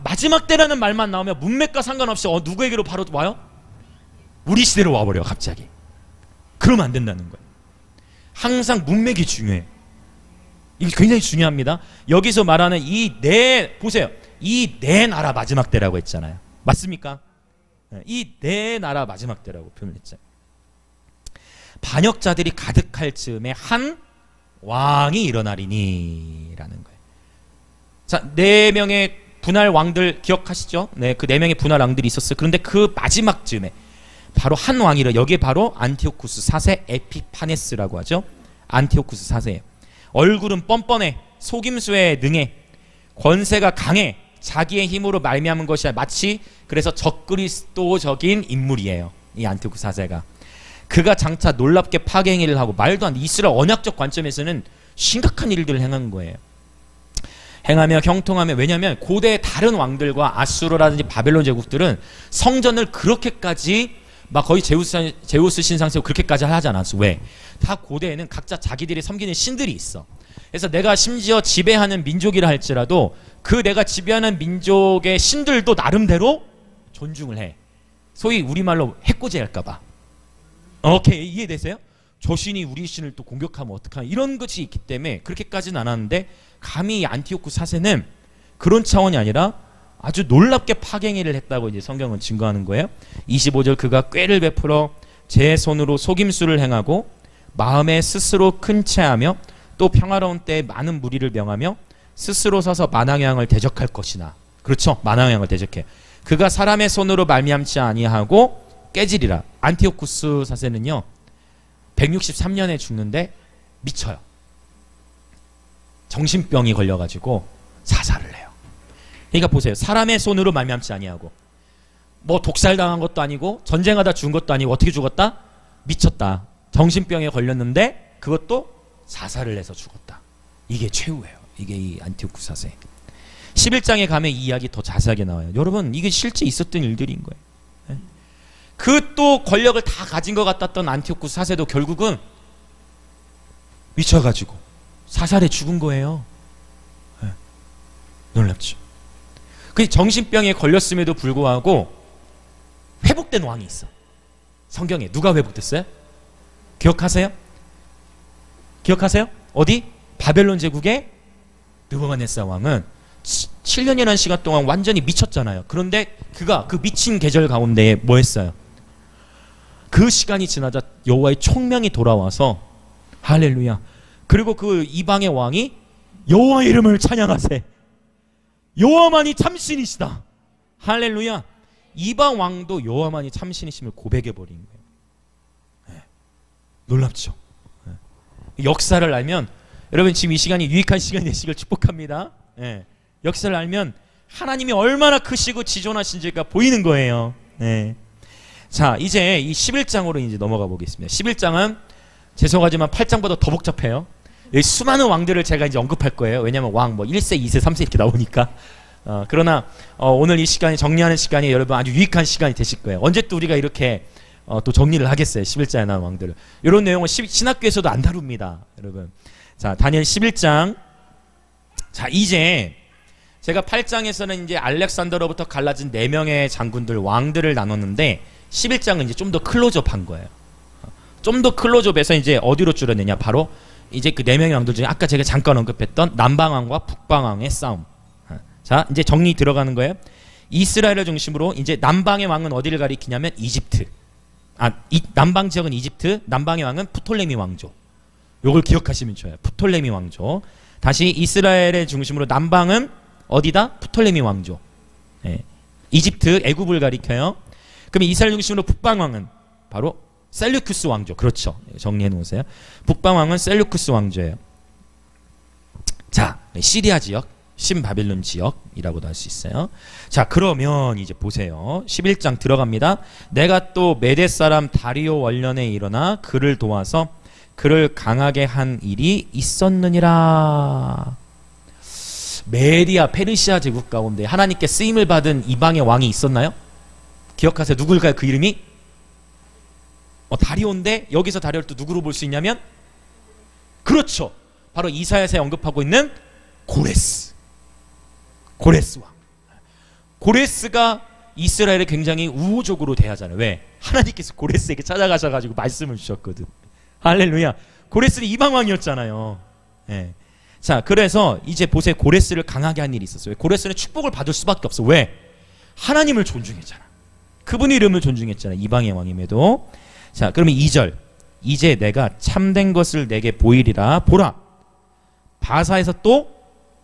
마지막 때라는 말만 나오면 문맥과 상관없이 누구에게로 바로 와요? 우리 시대로 와버려요, 갑자기. 그러면 안 된다는 거예요. 항상 문맥이 중요해요. 이게 굉장히 중요합니다. 여기서 말하는 보세요. 이 내 나라 마지막 때라고 했잖아요. 맞습니까? 이 내 나라 마지막 때라고 표현했잖아요. 반역자들이 가득할 즈음에 한 왕이 일어나리니 라는 거예요. 자, 4명의 분할 왕들 기억하시죠? 네, 그 4명의 분할 왕들이 있었어요. 그런데 그 마지막 즈음에 바로 한 왕이라, 여기에 바로 안티오쿠스 4세 에피파네스라고 하죠. 안티오쿠스 4세예요. 얼굴은 뻔뻔해, 속임수에 능해, 권세가 강해, 자기의 힘으로 말미암은 것이 마치 그래서 적그리스도적인 인물이에요. 이 안티오쿠스 4세가. 그가 장차 놀랍게 파괴행위를 하고 말도 안 돼. 이스라엘 언약적 관점에서는 심각한 일들을 행한 거예요. 행하며 형통하며, 왜냐하면 고대의 다른 왕들과 아수르라든지 바벨론 제국들은 성전을 그렇게까지 막 거의 제우스 신상 세우고 그렇게까지 하지 않았어. 왜? 다 고대에는 각자 자기들이 섬기는 신들이 있어. 그래서 내가 심지어 지배하는 민족이라 할지라도 그 내가 지배하는 민족의 신들도 나름대로 존중을 해. 소위 우리말로 해코지 할까봐. 오케이, 이해되세요? 저 신이 우리 신을 또 공격하면 어떡하나, 이런 것이 있기 때문에 그렇게까지는 안 하는데, 감히 안티오쿠스 4세는 그런 차원이 아니라 아주 놀랍게 파괴행위를 했다고 이제 성경은 증거하는 거예요. 25절, 그가 꾀를 베풀어 제 손으로 속임수를 행하고 마음에 스스로 큰 채하며 또 평화로운 때에 많은 무리를 명하며 스스로 서서 만왕왕을 대적할 것이나. 그렇죠, 만왕왕을 대적해. 그가 사람의 손으로 말미암지 아니하고 깨지리라. 안티오쿠스 4세는요 163년에 죽는데 미쳐요. 정신병이 걸려가지고 사살을 해요. 그러니까 보세요, 사람의 손으로 말미암지 아니하고, 뭐 독살당한 것도 아니고 전쟁하다 죽은 것도 아니고, 어떻게 죽었다? 미쳤다. 정신병에 걸렸는데 그것도 사살을 해서 죽었다. 이게 최후예요. 이게 이 안티오쿠스 4세. 11장에 가면 이 이야기 더 자세하게 나와요. 여러분, 이게 실제 있었던 일들인 거예요. 그 또 권력을 다 가진 것 같았던 안티오쿠스 4세도 결국은 미쳐가지고 사살해 죽은 거예요. 놀랍죠. 그 정신병에 걸렸음에도 불구하고 회복된 왕이 있어. 성경에 누가 회복됐어요? 기억하세요? 기억하세요? 어디? 바벨론 제국의 느부갓네살 왕은 7년이라는 시간 동안 완전히 미쳤잖아요. 그런데 그가 그 미친 계절 가운데 뭐 했어요? 그 시간이 지나자 여호와의 총명이 돌아와서, 할렐루야, 그리고 그 이방의 왕이 여호와 이름을 찬양하세, 여호와만이 참신이시다, 할렐루야. 이방 왕도 여호와만이 참신이심을 고백해버린 거예요. 네. 놀랍죠. 네. 역사를 알면, 여러분 지금 이 시간이 유익한 시간이 되시길 축복합니다. 네. 역사를 알면 하나님이 얼마나 크시고 지존하신지가 보이는 거예요. 네. 자, 이제 이 11장으로 이제 넘어가 보겠습니다. 11장은 죄송하지만 8장보다 더 복잡해요. 여기 수많은 왕들을 제가 이제 언급할 거예요. 왜냐면 왕 뭐 1세, 2세, 3세 이렇게 나오니까. 그러나 오늘 이 시간이, 정리하는 시간이 여러분 아주 유익한 시간이 되실 거예요. 언제 또 우리가 이렇게 또 정리를 하겠어요. 11장에 나온 왕들을. 이런 내용은 신학교에서도 안 다룹니다, 여러분. 자, 다니엘 11장. 자, 이제 제가 8장에서는 이제 알렉산더로부터 갈라진 4명의 장군들, 왕들을 나눴는데 11장은 이제 좀 더 클로즈업한 거예요. 좀 더 클로즈업해서 이제 어디로 줄였느냐, 바로 이제 그 4명의 왕들 중에 아까 제가 잠깐 언급했던 남방왕과 북방왕의 싸움. 자, 이제 정리 들어가는 거예요. 이스라엘을 중심으로 이제 남방의 왕은 어디를 가리키냐면 이집트. 남방 지역은 이집트, 남방의 왕은 프톨레미 왕조. 요걸 기억하시면 좋아요. 프톨레미 왕조. 다시 이스라엘의 중심으로 남방은 어디다? 프톨레미 왕조. 예. 이집트, 애굽을 가리켜요. 그러면 이스라엘 중심으로 북방 왕은 바로 셀류쿠스 왕조. 그렇죠. 정리해 놓으세요. 북방 왕은 셀류쿠스 왕조예요. 자, 시리아 지역, 신바빌론 지역이라고도 할 수 있어요. 자, 그러면 이제 보세요. 11장 들어갑니다. 내가 또 메대 사람 다리오 원년에 일어나 그를 도와서 그를 강하게 한 일이 있었느니라. 메디아 페르시아 제국 가운데 하나님께 쓰임을 받은 이방의 왕이 있었나요? 기억하세요. 누굴까요? 그 이름이? 다리오인데 여기서 다리오를 또 누구로 볼 수 있냐면, 그렇죠. 바로 이사야서에 언급하고 있는 고레스. 고레스 왕. 고레스가 이스라엘을 굉장히 우호적으로 대하잖아요. 왜? 하나님께서 고레스에게 찾아가셔가지고 말씀을 주셨거든. 할렐루야. 고레스는 이방 왕이었잖아요. 네. 자, 그래서 이제 보세요. 고레스를 강하게 한 일이 있었어요. 고레스는 축복을 받을 수밖에 없어. 왜? 하나님을 존중했잖아. 그분의 이름을 존중했잖아. 이방의 왕임에도. 자, 그러면 2절. 이제 내가 참된 것을 내게 보이리라. 보라. 바사에서 또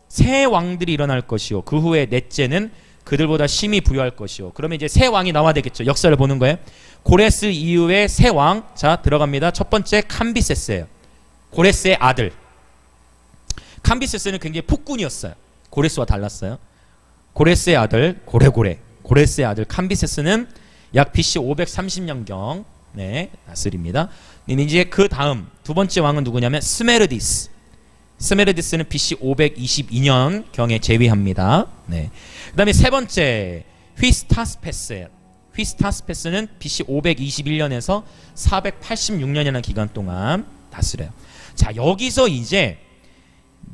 새 왕들이 일어날 것이요. 그 후에 넷째는 그들보다 심히 부유할 것이요. 그러면 이제 새 왕이 나와야 되겠죠. 역사를 보는 거예요. 고레스 이후에 새 왕. 자, 들어갑니다. 첫 번째 캄비세스예요. 고레스의 아들. 캄비세스는 굉장히 폭군이었어요. 고레스와 달랐어요. 고레스의 아들 고레고레. 고레스의 아들 캄비세스는 약 BC 530년경 네, 다스립니다. 이제 그 다음 두 번째 왕은 누구냐면 스메르디스. 스메르디스는 BC 522년 경에 재위합니다. 네. 그 다음에 세 번째 휘스타스페스예요. 휘스타스페스는 BC 521년에서 486년이라는 기간 동안 다스려요. 자, 여기서 이제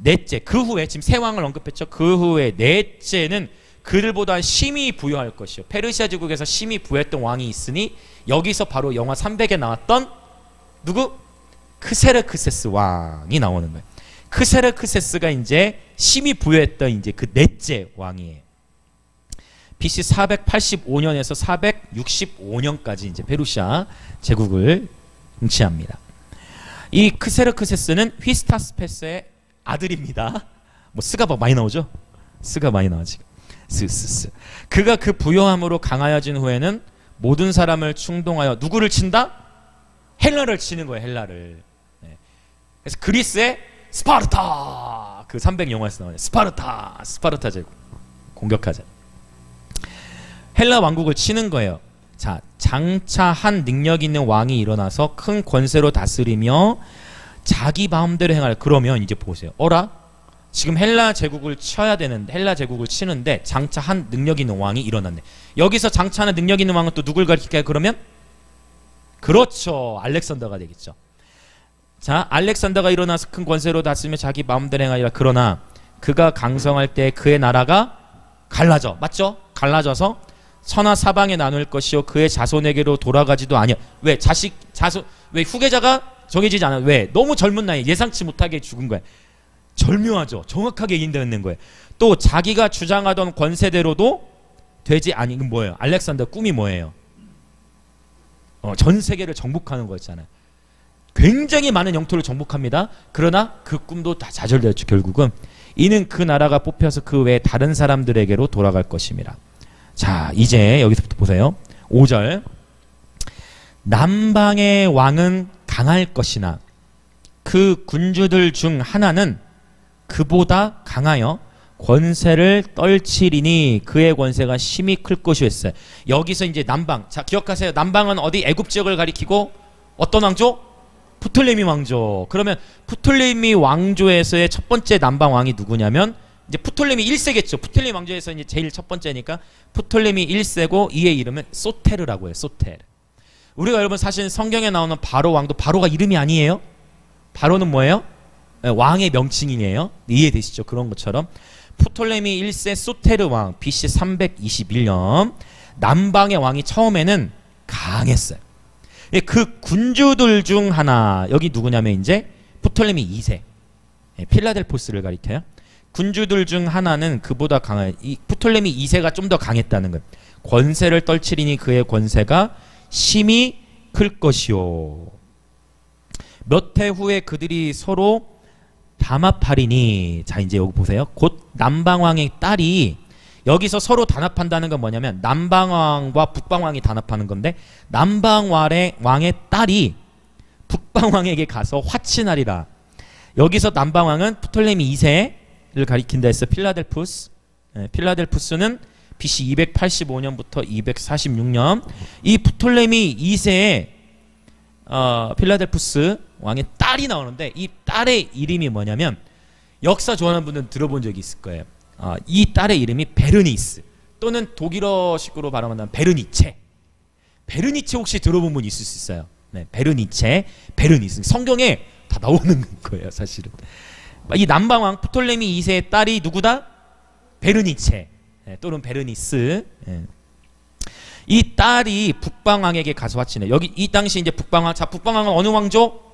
넷째, 그 후에 지금 세 왕을 언급했죠. 그 후에 넷째는 그들보다 심히 부유할 것이요. 페르시아 제국에서 심히 부유했던 왕이 있으니 여기서 바로 영화 300에 나왔던 누구? 크세르크세스 왕이 나오는 거예요. 크세르크세스가 이제 심히 부유했던 이제 그 넷째 왕이에요. BC 485년에서 465년까지 이제 페르시아 제국을 통치합니다. 이 크세르크세스는 휘스타스페스의 아들입니다. 뭐 스가 많이 나오죠? 스가 많이 나와 지금. 스스스. 그가 그 부요함으로 강하여진 후에는 모든 사람을 충동하여 누구를 친다? 헬라를 치는 거예요. 헬라를. 네. 그래서 그리스의 스파르타. 그 300 영화에서 나오는 스파르타 제국 공격하자. 헬라 왕국을 치는 거예요. 자, 장차 한 능력 있는 왕이 일어나서 큰 권세로 다스리며 자기 마음대로 행할. 그러면 이제 보세요. 지금 헬라 제국을 쳐야 되는데, 헬라 제국을 치는데 장차 한 능력 있는 왕이 일어났네. 여기서 장차하는 능력 있는 왕은 또 누굴 가리킬까요? 그러면 그렇죠, 알렉산더가 되겠죠. 자, 알렉산더가 일어나서 큰 권세로 다스리며 자기 마음대로 행하리라. 그러나 그가 강성할 때 그의 나라가 갈라져. 맞죠? 갈라져서 서나 사방에 나눌 것이요 그의 자손에게로 돌아가지도 아니야. 왜? 자손 왜 후계자가 정해지지 않아? 왜? 너무 젊은 나이 예상치 못하게 죽은 거야. 절묘하죠. 정확하게 인정했는 거예요. 또 자기가 주장하던 권세대로도 되지 아니. 이건 뭐예요? 알렉산더 꿈이 뭐예요? 전 세계를 정복하는 거였잖아요. 굉장히 많은 영토를 정복합니다. 그러나 그 꿈도 다 좌절되었죠. 결국은 이는 그 나라가 뽑혀서 그 외 다른 사람들에게로 돌아갈 것입니다. 자, 이제 여기서부터 보세요. 5절. 남방의 왕은 강할 것이나 그 군주들 중 하나는 그보다 강하여 권세를 떨치리니 그의 권세가 심히 클 것이 했어요. 여기서 이제 남방. 자, 기억하세요. 남방은 어디? 애굽 지역을 가리키고 어떤 왕조? 프톨레미 왕조. 그러면 프톨레미 왕조에서의 첫 번째 남방 왕이 누구냐면 이제 프톨레미 1세겠죠. 프톨레미 왕조에서 이제 제일 첫 번째니까 프톨레미 1세고 이의 이름은 소테르라고 해요. 소테르. 우리가 여러분 사실 성경에 나오는 바로 왕도 바로가 이름이 아니에요. 바로는 뭐예요? 왕의 명칭이에요. 이해되시죠? 그런 것처럼 프톨레미 1세 소테르 왕 BC 321년 남방의 왕이 처음에는 강했어요. 그 군주들 중 하나, 여기 누구냐면 이제 프톨레미 2세 필라델포스를 가리켜요. 군주들 중 하나는 그보다 강한 이 프톨레미 2세가 좀 더 강했다는 것. 권세를 떨치리니 그의 권세가 심히 클 것이요. 몇 해 후에 그들이 서로 담합하리니. 자, 이제 여기 보세요. 곧 남방왕의 딸이, 여기서 서로 단합한다는 건 뭐냐면 남방왕과 북방왕이 단합하는 건데, 남방왕의 딸이 북방왕에게 가서 화친하리라. 여기서 남방왕은 프톨레미 2세를 가리킨다 했어. 필라델푸스. 필라델푸스는 BC 285년부터 246년. 이 프톨레미 2세의 필라델푸스 왕의 딸이 나오는데, 이 딸의 이름이 뭐냐면, 역사 좋아하는 분들은 들어본 적이 있을 거예요. 이 딸의 이름이 베르니스, 또는 독일어식으로 발음하면 베르니체. 베르니체 혹시 들어본 분 있을 수 있어요. 네, 베르니체, 베르니스. 성경에 다 나오는 거예요, 사실은. 이 남방왕 프톨레미 2세의 딸이 누구다? 베르니체, 또는 베르니스. 이 딸이 북방왕에게 가서 화친해. 여기 이 당시 이제 북방왕, 자, 북방왕은 어느 왕조?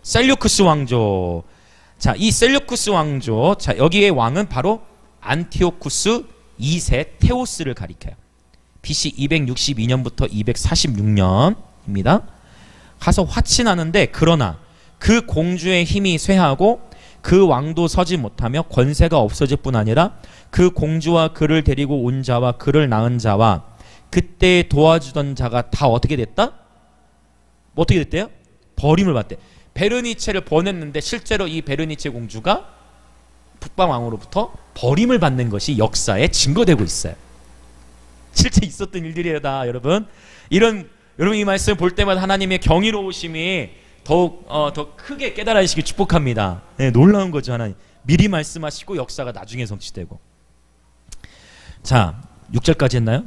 셀류크스 왕조. 자, 이 셀류크스 왕조, 자, 여기의 왕은 바로 안티오쿠스 2세 테오스를 가리켜요. BC 262년부터 246년입니다. 가서 화친하는데, 그러나 그 공주의 힘이 쇠하고 그 왕도 서지 못하며 권세가 없어질 뿐 아니라 그 공주와 그를 데리고 온 자와 그를 낳은 자와 그때 도와주던 자가 다 어떻게 됐다? 어떻게 됐대요? 버림을 받대. 베르니체를 보냈는데 실제로 이 베르니체 공주가 북방왕으로부터 버림을 받는 것이 역사에 증거되고 있어요. 실제 있었던 일들이다, 여러분. 여러분 이 말씀 볼 때마다 하나님의 경이로우심이 더욱 더 크게 깨달으시길 축복합니다. 네, 놀라운 거죠. 하나님 미리 말씀하시고 역사가 나중에 성취되고. 자, 6절까지 했나요?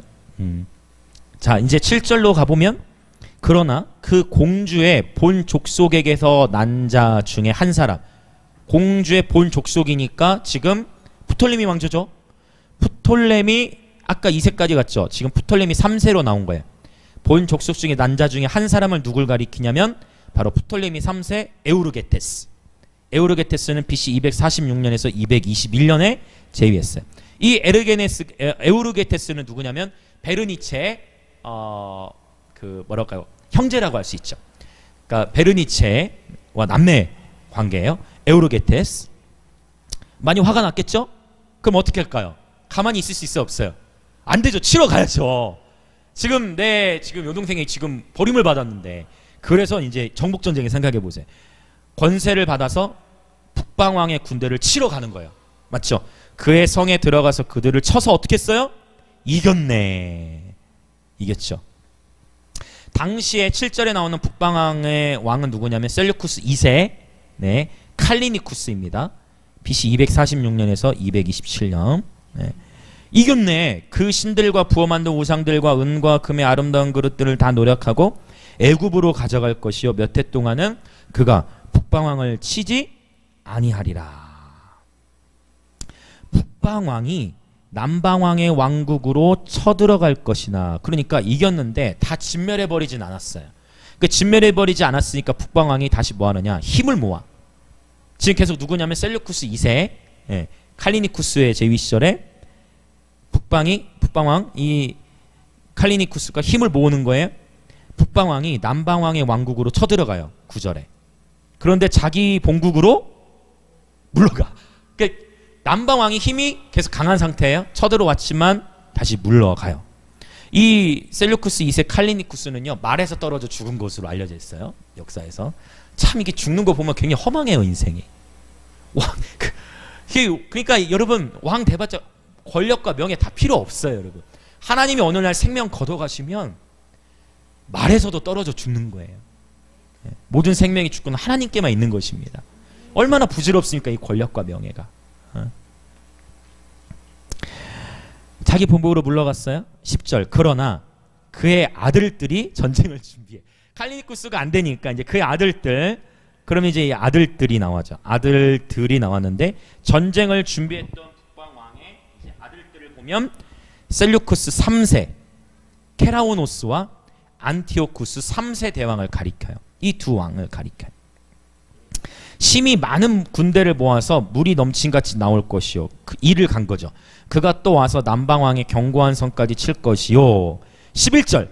자, 이제 7절로 가보면, 그러나 그 공주의 본 족속에게서 난 자 중에 한 사람, 공주의 본 족속이니까 지금 프톨레미 왕조죠. 프톨레미 아까 2세까지 갔죠. 지금 프톨레미 3세로 나온 거예요. 본 족속 중에 난 자 중에 한 사람을 누굴 가리키냐면 바로 프톨레미 3세 에우르게테스. 에우르게테스는 BC 246년에서 221년에 제위했어요. 이 에우르게테스는 누구냐면 베르니체의 뭐랄까요, 형제라고 할 수 있죠. 그러니까 베르니체와 남매 관계예요. 에우르게테스. 많이 화가 났겠죠? 그럼 어떻게 할까요? 가만히 있을 수 있어요, 없어요? 안 되죠. 치러 가야죠. 지금 지금 여동생이 지금 버림을 받았는데, 그래서 이제 정복전쟁에 생각해 보세요. 권세를 받아서 북방왕의 군대를 치러 가는 거예요. 맞죠? 그의 성에 들어가서 그들을 쳐서 어떻게 했어요? 이겼네. 이겼죠. 당시에 7절에 나오는 북방왕의 왕은 누구냐면 셀류쿠스 2세, 네, 칼리니쿠스입니다. BC 246년에서 227년. 네. 이겼네. 그 신들과 부어 만든 우상들과 은과 금의 아름다운 그릇들을 다 노력하고 애굽으로 가져갈 것이요 몇 해 동안은 그가 북방왕을 치지 아니하리라. 북방왕이 남방왕의 왕국으로 쳐들어갈 것이나, 그러니까 이겼는데 다 진멸해버리진 않았어요. 그 진멸해버리지 않았으니까 북방왕이 다시 뭐하느냐, 힘을 모아. 지금 계속 누구냐면 셀류쿠스 2세, 예, 칼리니쿠스의 제위 시절에 북방왕 이 칼리니쿠스가 힘을 모으는 거예요. 북방왕이 남방왕의 왕국으로 쳐들어가요. 9절에. 그런데 자기 본국으로 물러가. 그러니까 남방왕이 힘이 계속 강한 상태예요. 쳐들어왔지만 다시 물러가요. 이 셀류쿠스 2세 칼리니쿠스는요, 말에서 떨어져 죽은 것으로 알려져 있어요. 역사에서. 참 이게 죽는 거 보면 굉장히 허망해요, 인생이. 그러니까 여러분, 왕 돼봤자 권력과 명예 다 필요 없어요, 여러분. 하나님이 어느 날 생명 걷어가시면 말에서도 떨어져 죽는 거예요. 모든 생명이 죽고는 하나님께만 있는 것입니다. 얼마나 부질없습니까, 이 권력과 명예가. 자기 본국으로 물러갔어요. 10절. 그러나 그의 아들들이 전쟁을 준비해. 칼리니쿠스가 안 되니까 이제 그의 아들들, 그러면 이제 이 아들들이 나와죠. 아들들이 나왔는데, 전쟁을 준비했던 북방왕의 이제 아들들을 보면 셀류쿠스 3세 케라오노스와 안티오쿠스 3세 대왕을 가리켜요. 이 두 왕을 가리켜요. 심히 많은 군대를 모아서 물이 넘친같이 나올 것이요. 그 이를 간 거죠. 그가 또 와서 남방왕의 견고한 성까지 칠 것이요. 11절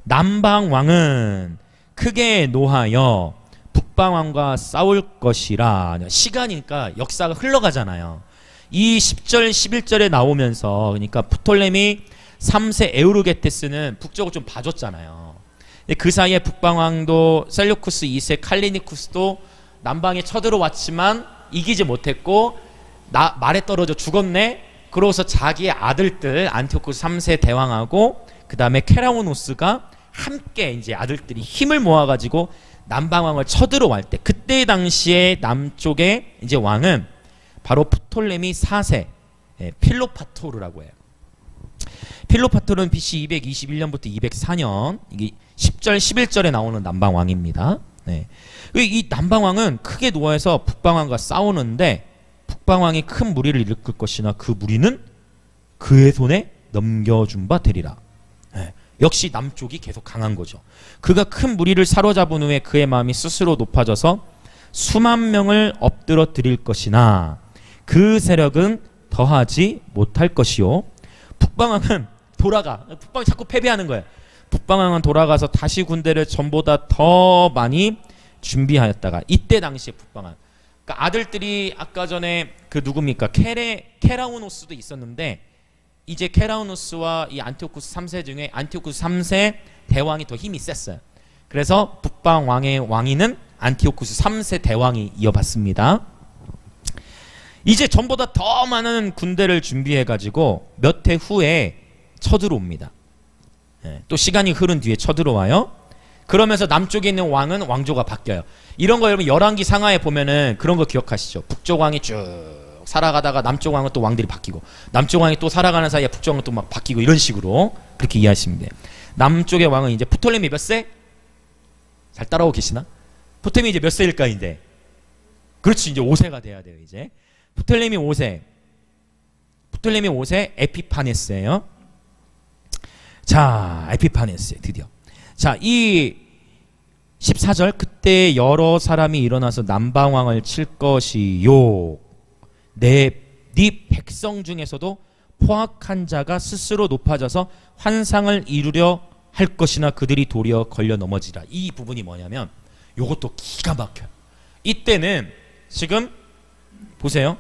남방왕은 크게 노하여 북방왕과 싸울 것이라. 시간이니까 역사가 흘러가잖아요. 이 10절 11절에 나오면서 그러니까 프톨레미 3세 에우르게테스는 북쪽을 좀 봐줬잖아요. 그 사이에 북방왕도 셀루쿠스 2세 칼리니쿠스도 남방에 쳐들어왔지만 이기지 못했고 말에 떨어져 죽었네. 그러고서 자기의 아들들 안티오쿠스 3세 대왕하고 그 다음에 케라오노스가 함께 이제 아들들이 힘을 모아가지고 남방왕을 쳐들어갈 때, 그때 당시에 남쪽의 이제 왕은 바로 프톨레미 4세 필로파토르라고 해요. 필로파토르는 BC 221년부터 204년 이게 10절 11절에 나오는 남방왕입니다. 네. 이 남방왕은 크게 노해서 북방왕과 싸우는데 북방왕이 큰 무리를 일으킬 것이나 그 무리는 그의 손에 넘겨준 바 되리라. 네. 역시 남쪽이 계속 강한 거죠. 그가 큰 무리를 사로잡은 후에 그의 마음이 스스로 높아져서 수만 명을 엎드러 드릴 것이나 그 세력은 더하지 못할 것이요. 북방왕은 북방이 자꾸 패배하는 거예요. 북방왕은 돌아가서 다시 군대를 전보다 더 많이 준비하였다가, 이때 당시에 북방왕, 그러니까 아들들이 아까 전에 그 누굽니까 케라우노스도 있었는데 이제 케라우노스와 이 안티오쿠스 3세 중에 안티오쿠스 3세 대왕이 더 힘이 셌어요. 그래서 북방 왕의 왕위는 안티오쿠스 3세 대왕이 이어받습니다. 이제 전보다 더 많은 군대를 준비해가지고 몇 해 후에 쳐들어옵니다. 또 시간이 흐른 뒤에 쳐들어와요. 그러면서 남쪽에 있는 왕은 왕조가 바뀌어요. 이런 거 여러분 열왕기 상하에 보면은 그런 거 기억하시죠? 북쪽 왕이 쭉 살아가다가 남쪽 왕은 또 왕들이 바뀌고, 남쪽 왕이 또 살아가는 사이에 북쪽 왕은 또 막 바뀌고, 이런 식으로 그렇게 이해하시면 돼요. 남쪽의 왕은 이제 프톨레미 몇 세? 잘 따라오고 계시나? 프톨레미 이제 몇 세일까 이제? 그렇지, 이제 5세가 돼야 돼요. 이제 프톨레미 5세, 프톨레미 5세 에피파네스예요. 자, 에피파네스 드디어. 자, 이 14절 그때 여러 사람이 일어나서 남방왕을 칠 것이요. 네 백성 중에서도 포악한 자가 스스로 높아져서 환상을 이루려 할 것이나 그들이 도리어 걸려 넘어지라. 이 부분이 뭐냐면 요것도 기가 막혀요. 이때는 지금 보세요.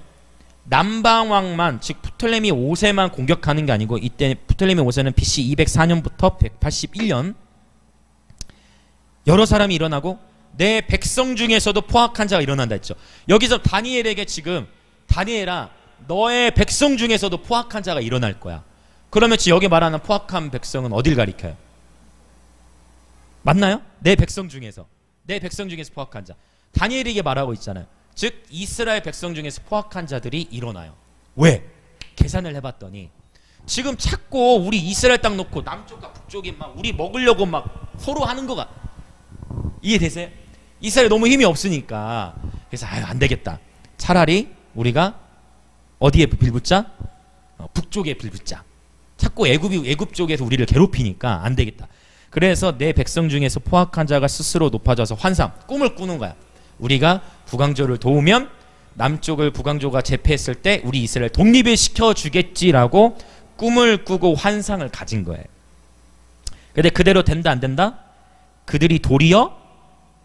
남방왕만, 즉 프톨레미 5세만 공격하는 게 아니고, 이때 프톨레미 5세는 BC 204년부터 181년 여러 사람이 일어나고 내 백성 중에서도 포악한 자가 일어난다 했죠. 여기서 다니엘에게 지금 다니엘아, 너의 백성 중에서도 포악한 자가 일어날 거야. 그러면 여기 말하는 포악한 백성은 어딜 가리켜요? 맞나요? 내 백성 중에서 포악한 자, 다니엘에게 말하고 있잖아요. 즉 이스라엘 백성 중에서 포악한 자들이 일어나요. 왜? 계산을 해봤더니 지금 자꾸 우리 이스라엘 땅 놓고 남쪽과 북쪽이 막 우리 먹으려고 막 서로 하는 거가 이해되세요? 이스라엘 너무 힘이 없으니까, 그래서 안 되겠다. 차라리 우리가 어디에 빌붙자? 북쪽에 빌붙자. 자꾸 애굽 쪽에서 우리를 괴롭히니까 안 되겠다. 그래서 내 백성 중에서 포악한 자가 스스로 높아져서 환상, 꿈을 꾸는 거야. 우리가 북왕조를 도우면 남쪽을 북왕조가 제패했을 때 우리 이스라엘 독립을 시켜주겠지라고 꿈을 꾸고 환상을 가진 거예요. 근데 그대로 된다 안 된다? 그들이 도리어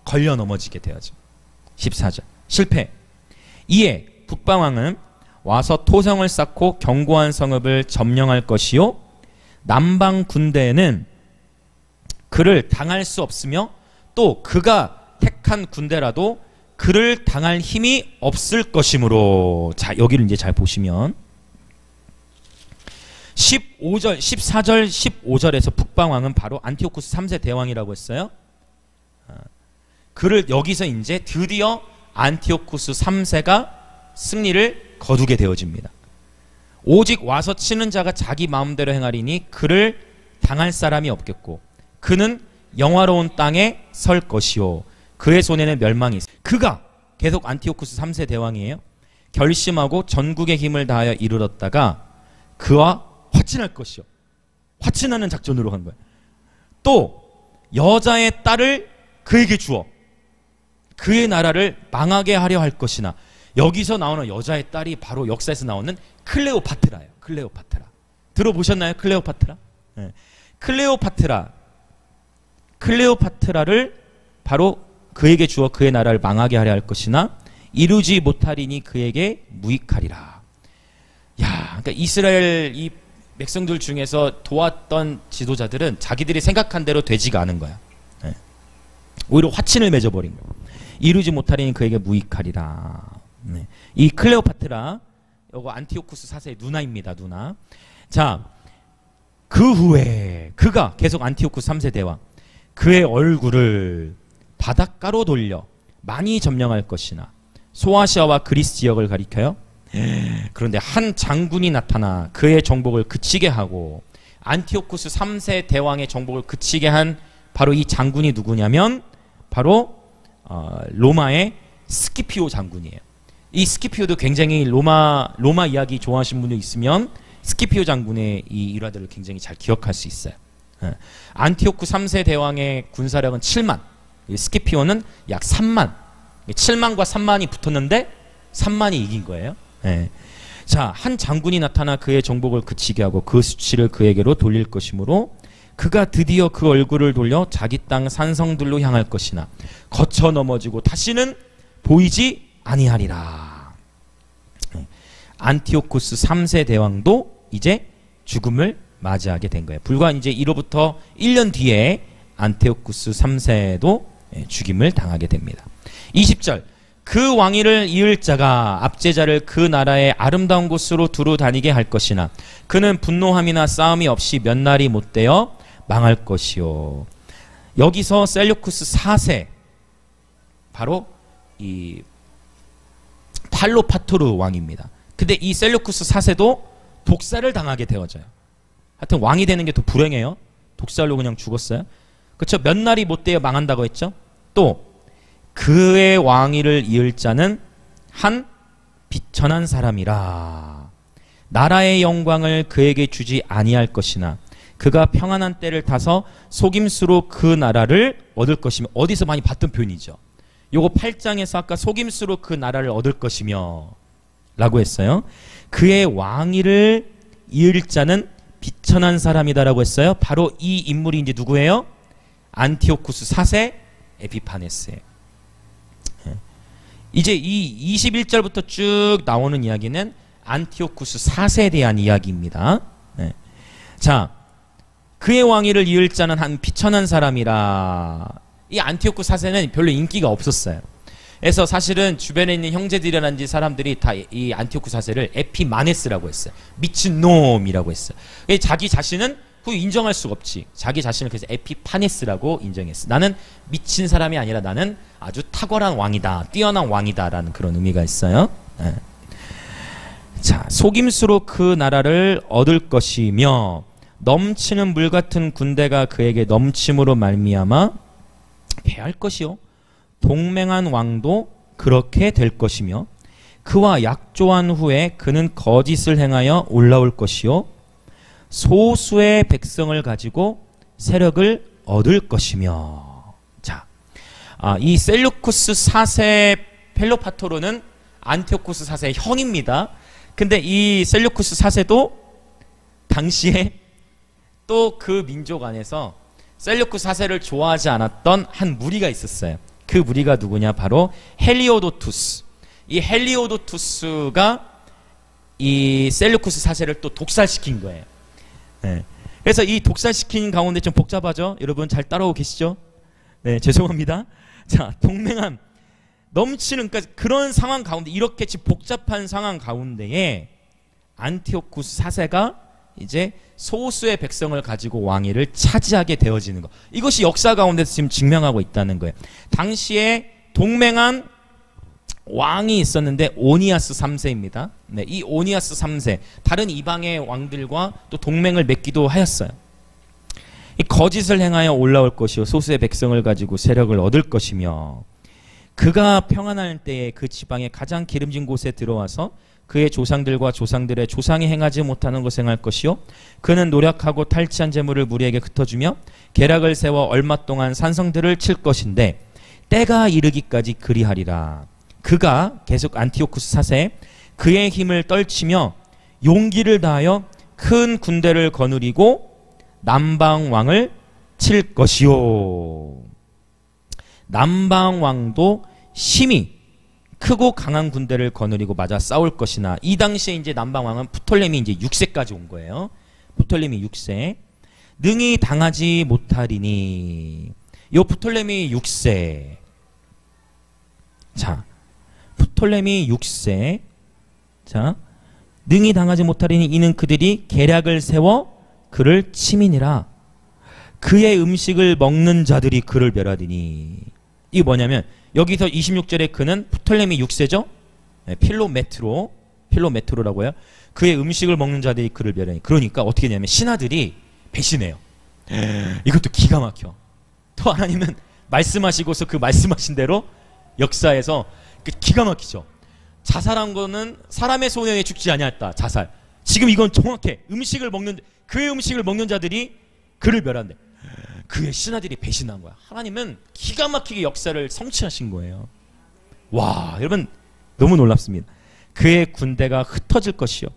걸려 넘어지게 되어죠. 14절 실패. 이에 북방왕은 와서 토성을 쌓고 견고한 성읍을 점령할 것이요, 남방 군대에는 그를 당할 수 없으며 또 그가 택한 군대라도 그를 당할 힘이 없을 것이므로. 자, 여기를 이제 잘 보시면 14절 15절에서 북방왕은 바로 안티오쿠스 3세 대왕이라고 했어요. 그를 여기서 이제 드디어 안티오쿠스 3세가 승리를 거두게 되어집니다. 오직 와서 치는 자가 자기 마음대로 행하리니 그를 당할 사람이 없겠고 그는 영화로운 땅에 설 것이요 그의 손에는 멸망이 있어. 그가 계속 안티오쿠스 3세 대왕이에요. 결심하고 전국의 힘을 다하여 이르렀다가 그와 화친할 것이요. 화친하는 작전으로 간 거예요. 또 여자의 딸을 그에게 주어 그의 나라를 망하게 하려 할 것이나. 여기서 나오는 여자의 딸이 바로 역사에서 나오는 클레오파트라예요. 클레오파트라. 들어보셨나요? 클레오파트라? 네. 클레오파트라를 바로 그에게 주어 그의 나라를 망하게 하려 할 것이나 이루지 못하리니 그에게 무익하리라. 야, 그러니까 이스라엘 이 백성들 중에서 도왔던 지도자들은 자기들이 생각한 대로 되지가 않은 거야. 네. 오히려 화친을 맺어버린 거야. 이루지 못하리니 그에게 무익하리라. 네. 이 클레오파트라, 요거 안티오쿠스 4세의 누나입니다. 누나. 자, 그 후에 그가 계속 안티오쿠스 3세 대왕, 그의 얼굴을 바닷가로 돌려 많이 점령할 것이나. 소아시아와 그리스 지역을 가리켜요. 그런데 한 장군이 나타나 그의 정복을 그치게 하고, 안티오쿠스 3세 대왕의 정복을 그치게 한 바로 이 장군이 누구냐면 바로 로마의 스키피오 장군이에요. 이 스키피오도 굉장히 로마 이야기 좋아하시는 분들 있으면 스키피오 장군의 이 일화들을 굉장히 잘 기억할 수 있어요. 안티오쿠 3세 대왕의 군사력은 7만, 스키피오는 약 3만, 7만과 3만이 붙었는데 3만이 이긴 거예요. 자, 한 장군이 나타나 그의 정복을 그치게 하고 그 수치를 그에게로 돌릴 것이므로 그가 드디어 그 얼굴을 돌려 자기 땅 산성들로 향할 것이나 거쳐 넘어지고 다시는 보이지 아니하리라. 안티오쿠스 3세 대왕도 이제 죽음을 맞이하게 된 거예요. 불과 이제 이로부터 1년 뒤에 안티오쿠스 3세도 죽임을 당하게 됩니다. 20절, 그 왕위를 이을 자가 압제자를 그 나라의 아름다운 곳으로 두루 다니게 할 것이나 그는 분노함이나 싸움이 없이 몇 날이 못되어 망할 것이요. 여기서 셀류쿠스 4세, 바로 이 팔로파토르 왕입니다. 근데 이 셀류쿠스 4세도 독살을 당하게 되어져요. 하여튼 왕이 되는 게 더 불행해요. 독살로 그냥 죽었어요. 그렇죠? 몇 날이 못되어 망한다고 했죠. 또 그의 왕위를 이을 자는 한 비천한 사람이라. 나라의 영광을 그에게 주지 아니할 것이나 그가 평안한 때를 타서 속임수로 그 나라를 얻을 것이며. 어디서 많이 봤던 표현이죠. 요거 8장에서 아까 속임수로 그 나라를 얻을 것이며 라고 했어요. 그의 왕위를 이을 자는 비천한 사람이다라고 했어요. 바로 이 인물이 이제 누구예요? 안티오쿠스 4세 에피파네스예요. 이제 이 21절부터 쭉 나오는 이야기는 안티오쿠스 4세에 대한 이야기입니다. 자, 그의 왕위를 이을 자는 한 비천한 사람이라. 이 안티오쿠스 4세는 별로 인기가 없었어요. 그래서 사실은 주변에 있는 형제들이라든지 사람들이 다 이 안티오쿠스 4세를 에피마네스라고 했어요. 미친놈이라고 했어요. 자기 자신은 그 인정할 수가 없지. 자기 자신을 그래서 에피파네스라고 인정했어. 나는 미친 사람이 아니라 나는 아주 탁월한 왕이다, 뛰어난 왕이다 라는 그런 의미가 있어요. 자, 속임수로 그 나라를 얻을 것이며 넘치는 물 같은 군대가 그에게 넘침으로 말미암아 패할 것이요 동맹한 왕도 그렇게 될 것이며 그와 약조한 후에 그는 거짓을 행하여 올라올 것이요 소수의 백성을 가지고 세력을 얻을 것이며. 자, 이 셀루쿠스 4세 펠로파토르는 안티오쿠스 4세의 형입니다. 근데 이 셀루쿠스 4세도 당시에 또 그 민족 안에서 셀루쿠스 4세를 좋아하지 않았던 한 무리가 있었어요. 그 무리가 누구냐? 바로 헬리오도투스. 이 헬리오도투스가 이 셀루쿠스 4세를 또 독살시킨 거예요. 그래서 이 독살시킨 가운데 좀 복잡하죠? 여러분 잘 따라오고 계시죠? 네, 죄송합니다. 자, 동맹함 넘치는, 그러니까 그런 상황 가운데, 이렇게 복잡한 상황 가운데에 안티오쿠스 4세가 이제 소수의 백성을 가지고 왕위를 차지하게 되어지는 것, 이것이 역사 가운데서 지금 증명하고 있다는 거예요. 당시에 동맹한 왕이 있었는데 오니아스 3세입니다. 네, 이 오니아스 3세 다른 이방의 왕들과 또 동맹을 맺기도 하였어요. 이 거짓을 행하여 올라올 것이요 소수의 백성을 가지고 세력을 얻을 것이며 그가 평안할 때에 그 지방의 가장 기름진 곳에 들어와서 그의 조상들과 조상들의 조상이 행하지 못하는 것을 행할 것이요 그는 노력하고 탈취한 재물을 무리에게 흩어주며 계략을 세워 얼마 동안 산성들을 칠 것인데 때가 이르기까지 그리하리라. 그가 계속 안티오쿠스 4세 그의 힘을 떨치며 용기를 다하여 큰 군대를 거느리고 남방왕을 칠 것이요. 남방왕도 심히 크고 강한 군대를 거느리고 맞아 싸울 것이나, 이 당시에 이제 남방왕은 프톨레미 이제 6세까지 온 거예요. 프톨레미 6세. 능히 당하지 못하리니. 요 프톨레미 6세. 자, 프톨레미 6세. 자, 능히 당하지 못하리니 이는 그들이 계략을 세워 그를 치민이라. 그의 음식을 먹는 자들이 그를 멸하리니. 이게 뭐냐면 여기서 26절에 그는 프톨레미 6세죠. 네, 필로메트로라고 해요. 그의 음식을 먹는 자들이 그를 멸하니. 그러니까 어떻게 되냐면 신하들이 배신해요. 이것도 기가 막혀. 또 하나님은 말씀하시고서 그 말씀하신 대로 역사에서 기가 막히죠. 자살한 거는 사람의 손에 죽지 아니했다. 자살. 지금 이건 정확해. 그의 음식을 먹는 자들이 그를 멸한대. 그의 신하들이 배신한 거야. 하나님은 기가 막히게 역사를 성취하신 거예요. 와, 여러분 너무 놀랍습니다. 그의 군대가 흩어질 것이요.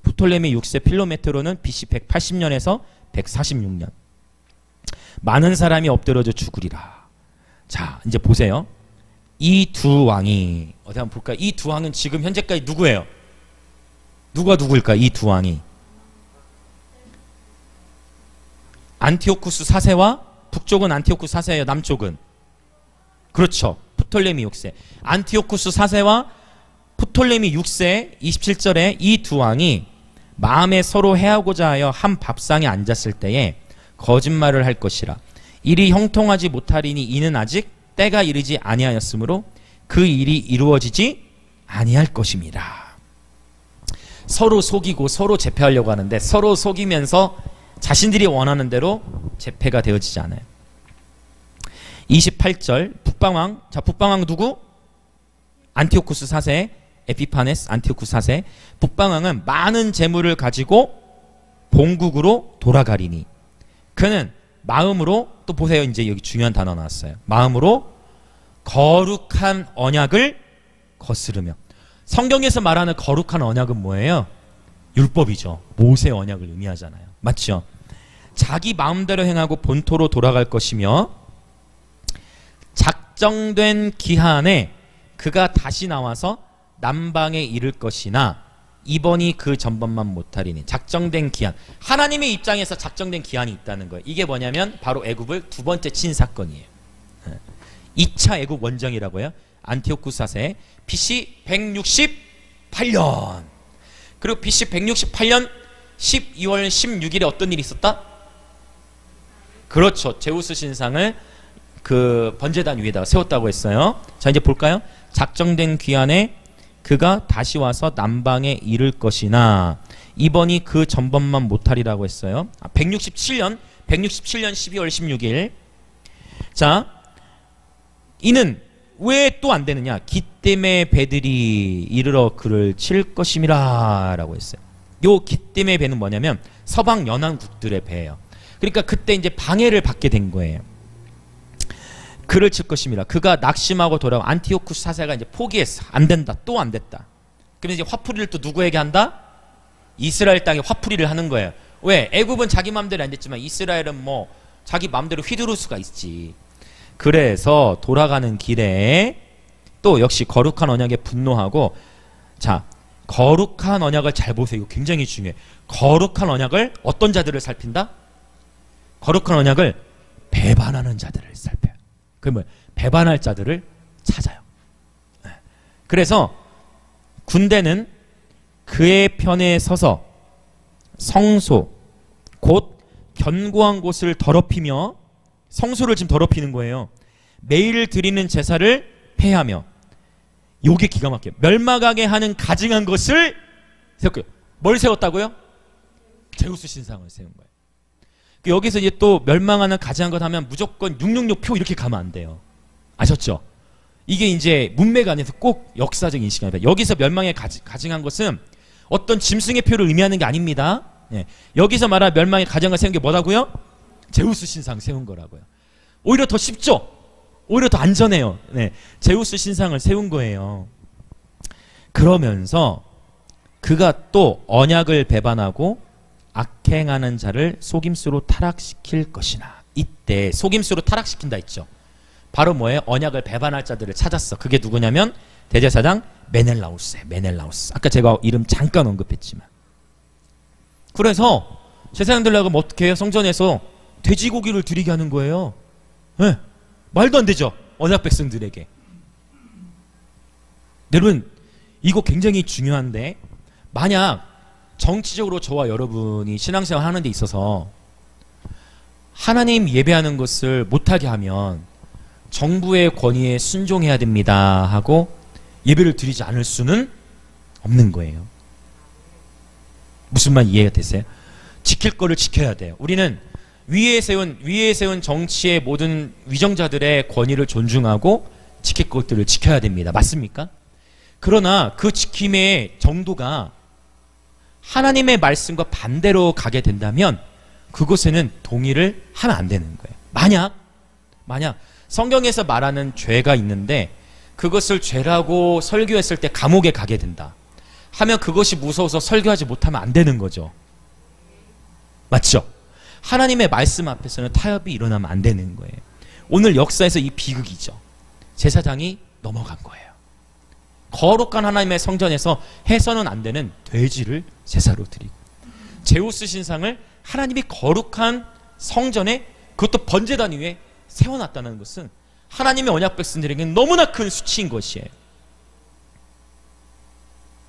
프톨레미 6세 필로메트로는 BC 180년에서 146년. 많은 사람이 엎드러져 죽으리라. 자, 이제 보세요. 이 두 왕이 어디 한번 볼까요? 이 두 왕은 지금 현재까지 누구예요? 누가 누구일까? 이 두 왕이 안티오쿠스 4세와 북쪽은 안티오쿠스 4세예요. 남쪽은 그렇죠. 프톨레미 6세. 안티오쿠스 4세와 프톨레미 6세 27절에 이 두 왕이 마음에 서로 해하고자 하여 한 밥상에 앉았을 때에 거짓말을 할 것이라. 일이 형통하지 못하리니 이는 아직 때가 이르지 아니하였으므로 그 일이 이루어지지 아니할 것입니다. 서로 속이고 서로 제패하려고 하는데 서로 속이면서 자신들이 원하는 대로 제패가 되어지지 않아요. 28절 북방왕. 자, 북방왕 누구? 안티오쿠스 4세 에피파네스 안티오쿠스 4세. 북방왕은 많은 재물을 가지고 본국으로 돌아가리니 그는 마음으로, 또 보세요. 이제 여기 중요한 단어 나왔어요. 마음으로 거룩한 언약을 거스르며. 성경에서 말하는 거룩한 언약은 뭐예요? 율법이죠. 모세의 언약을 의미하잖아요. 맞죠? 자기 마음대로 행하고 본토로 돌아갈 것이며 작정된 기한에 그가 다시 나와서 남방에 이를 것이나 이번이 그 전번만 못하리니. 작정된 기한. 하나님의 입장에서 작정된 기한이 있다는 거예요. 이게 뭐냐면 바로 애굽을 두 번째 친 사건이에요. 2차 애굽 원정이라고 해요. 안티오쿠스 4세 BC 168년. 그리고 BC 168년 12월 16일에 어떤 일이 있었다? 그렇죠. 제우스 신상을 그 번제단 위에다가 세웠다고 했어요. 자, 이제 볼까요? 작정된 기한에 그가 다시 와서 남방에 이를 것이나 이번이 그 전번만 못하리라고 했어요. 167년 12월 16일. 자, 이는 왜 또 안 되느냐? 기띔의 배들이 이르러 그를 칠 것임이라 라고 했어요. 요 기띔의 배는 뭐냐면 서방 연안국들의 배예요. 그러니까 그때 이제 방해를 받게 된 거예요. 그를 칠 것임이라. 그가 낙심하고 돌아와. 안티오쿠스 4세가 이제 포기했어. 안 된다. 또 안 됐다. 그럼 이제 화풀이를 또 누구에게 한다? 이스라엘 땅에 화풀이를 하는 거예요. 왜? 애굽은 자기 마음대로 안 됐지만 이스라엘은 뭐 자기 마음대로 휘두를 수가 있지. 그래서 돌아가는 길에 또 역시 거룩한 언약에 분노하고. 자, 거룩한 언약을 잘 보세요. 이거 굉장히 중요해. 거룩한 언약을 어떤 자들을 살핀다? 거룩한 언약을 배반하는 자들을 살펴요. 그러면 배반할 자들을 찾아요. 그래서 군대는 그의 편에 서서 성소 곧 견고한 곳을 더럽히며, 성소를 지금 더럽히는 거예요. 매일 드리는 제사를 폐하며. 요게 기가 막혀요. 멸망하게 하는 가증한 것을 세웠고요. 뭘 세웠다고요? 제우스 신상을 세운 거예요. 여기서 이제 또 멸망하는 가증한 것 하면 무조건 666표 이렇게 가면 안 돼요. 아셨죠? 이게 이제 문맥 안에서 꼭 역사적 인식이 아닙니다. 여기서 멸망에 가증한 것은 어떤 짐승의 표를 의미하는 게 아닙니다. 예. 여기서 말한 멸망에 가증한 걸 세운 게 뭐라고요? 제우스 신상 세운 거라고요. 오히려 더 쉽죠? 오히려 더 안전해요. 네. 제우스 신상을 세운 거예요. 그러면서 그가 또 언약을 배반하고 악행하는 자를 속임수로 타락시킬 것이나. 이때 속임수로 타락시킨다 했죠. 바로 뭐예요? 언약을 배반할 자들을 찾았어. 그게 누구냐면 대제사장 메넬라우스예요. 메넬라우스. 아까 제가 이름 잠깐 언급했지만. 그래서 제사장들 나가면 어떻게 해요? 성전에서 돼지고기를 드리게 하는 거예요. 네. 말도 안 되죠. 언약 백성들에게. 여러분 이거 굉장히 중요한데, 만약 정치적으로 저와 여러분이 신앙생활 하는 데 있어서 하나님 예배하는 것을 못하게 하면 정부의 권위에 순종해야 됩니다 하고 예배를 드리지 않을 수는 없는 거예요. 무슨 말 이해가 되세요? 지킬 거를 지켜야 돼요. 우리는 위에 세운 정치의 모든 위정자들의 권위를 존중하고 지킬 것들을 지켜야 됩니다. 맞습니까? 그러나 그 지킴의 정도가 하나님의 말씀과 반대로 가게 된다면 그곳에는 동의를 하면 안 되는 거예요. 만약 성경에서 말하는 죄가 있는데 그것을 죄라고 설교했을 때 감옥에 가게 된다 하면 그것이 무서워서 설교하지 못하면 안 되는 거죠. 맞죠? 하나님의 말씀 앞에서는 타협이 일어나면 안 되는 거예요. 오늘 역사에서 이 비극이죠. 제사장이 넘어간 거예요. 거룩한 하나님의 성전에서 해서는 안 되는 돼지를 제사로 드리고, 제우스 신상을 하나님이 거룩한 성전에, 그것도 번제단 위에 세워놨다는 것은 하나님의 언약 백성들에게는 너무나 큰 수치인 것이에요.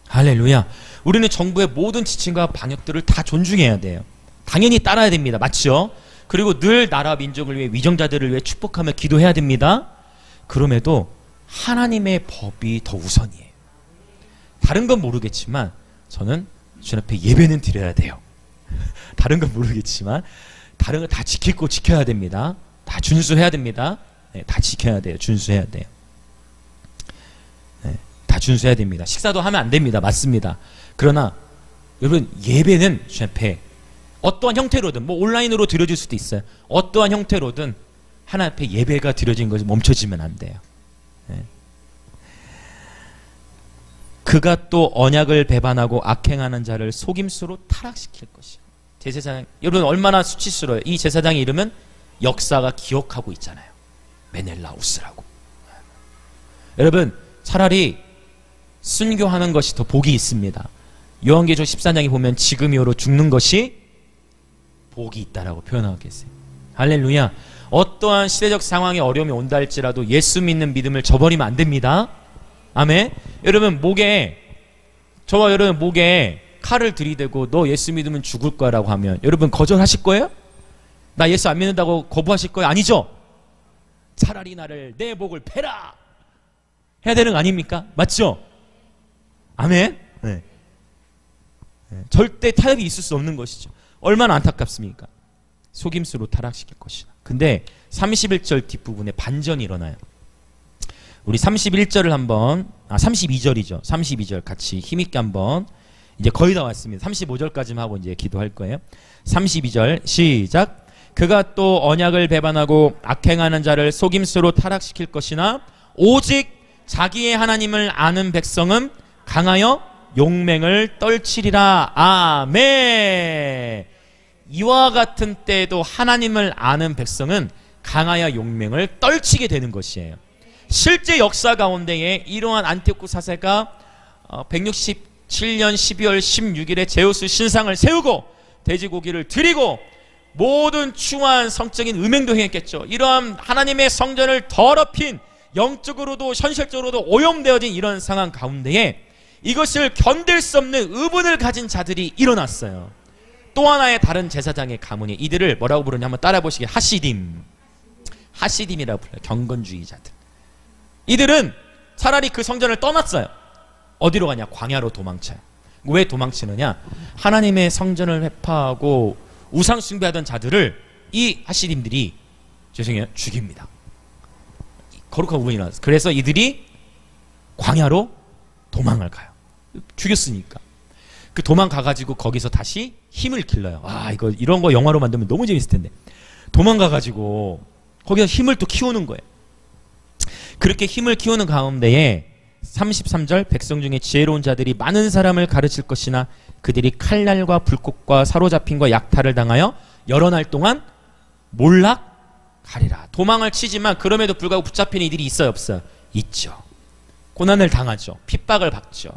할렐루야. 우리는 정부의 모든 지침과 방역들을 다 존중해야 돼요. 당연히 따라야 됩니다. 맞죠? 그리고 늘 나라 민족을 위해, 위정자들을 위해 축복하며 기도해야 됩니다. 그럼에도 하나님의 법이 더 우선이에요. 다른 건 모르겠지만 저는 주님 앞에 예배는 드려야 돼요. 다른 건 모르겠지만 다른 건 다 지킬 거 지켜야 됩니다. 다 준수해야 됩니다. 네, 다 지켜야 돼요. 준수해야 돼요. 네, 다 준수해야 됩니다. 식사도 하면 안 됩니다. 맞습니다. 그러나 여러분 예배는 주님 앞에 어떠한 형태로든, 뭐 온라인으로 드려질 수도 있어요. 어떠한 형태로든 하나님 앞에 예배가 드려진 것이 멈춰지면 안 돼요. 네. 그가 또 언약을 배반하고 악행하는 자를 속임수로 타락시킬 것이요. 제사장, 여러분 얼마나 수치스러워요. 이 제사장의 이름은 역사가 기억하고 있잖아요. 메넬라우스라고. 여러분 차라리 순교하는 것이 더 복이 있습니다. 요한계시록 14장에 보면 지금 이후로 죽는 것이 복이 있다라고 표현하고 계세요. 할렐루야. 어떠한 시대적 상황에 어려움이 온다 할지라도 예수 믿는 믿음을 저버리면 안 됩니다. 아멘. 여러분 목에, 저와 여러분 목에 칼을 들이대고 너 예수 믿으면 죽을 거라고 하면 여러분 거절하실 거예요? 나 예수 안 믿는다고 거부하실 거예요? 아니죠? 차라리 나를 내 목을 패라 해야 되는 거 아닙니까? 맞죠? 아멘. 네. 절대 타협이 있을 수 없는 것이죠. 얼마나 안타깝습니까? 속임수로 타락시킬 것이다. 근데 31절 뒷부분에 반전이 일어나요. 우리 31절을 한번, 32절이죠. 32절 같이 힘있게 한번, 이제 거의 다 왔습니다. 35절까지만 하고 이제 기도할 거예요. 32절 시작. 그가 또 언약을 배반하고 악행하는 자를 속임수로 타락시킬 것이나 오직 자기의 하나님을 아는 백성은 강하여 용맹을 떨치리라. 아멘. 이와 같은 때에도 하나님을 아는 백성은 강하여 용맹을 떨치게 되는 것이에요. 실제 역사 가운데에 이러한 안티오쿠 사세가 167년 12월 16일에 제우스 신상을 세우고 돼지고기를 드리고 모든 추한 성적인 음행도 행했겠죠. 이러한 하나님의 성전을 더럽힌, 영적으로도 현실적으로도 오염되어진 이런 상황 가운데에 이것을 견딜 수 없는 의분을 가진 자들이 일어났어요. 또 하나의 다른 제사장의 가문이, 이들을 뭐라고 부르냐 한번 따라 보시게. 하시딤이라고 불러요. 경건주의자들. 이들은 차라리 그 성전을 떠났어요. 어디로 가냐? 광야로 도망쳐요. 왜 도망치느냐? 하나님의 성전을 회파하고 우상 숭배하던 자들을 이 하시딤들이 죽입니다. 거룩한 부분이 나왔어요. 그래서 이들이 광야로 도망을 가요. 죽였으니까. 그 도망가가지고 거기서 다시 힘을 길러요. 이거 이런 거 영화로 만들면 너무 재밌을 텐데. 도망가가지고 거기서 힘을 또 키우는 거예요. 그렇게 힘을 키우는 가운데에 33절 백성 중에 지혜로운 자들이 많은 사람을 가르칠 것이나 그들이 칼날과 불꽃과 사로잡힘과 약탈을 당하여 여러 날 동안 몰락하리라. 도망을 치지만 그럼에도 불구하고 붙잡히는 이들이 있어요, 없어요? 있죠. 고난을 당하죠. 핍박을 받죠.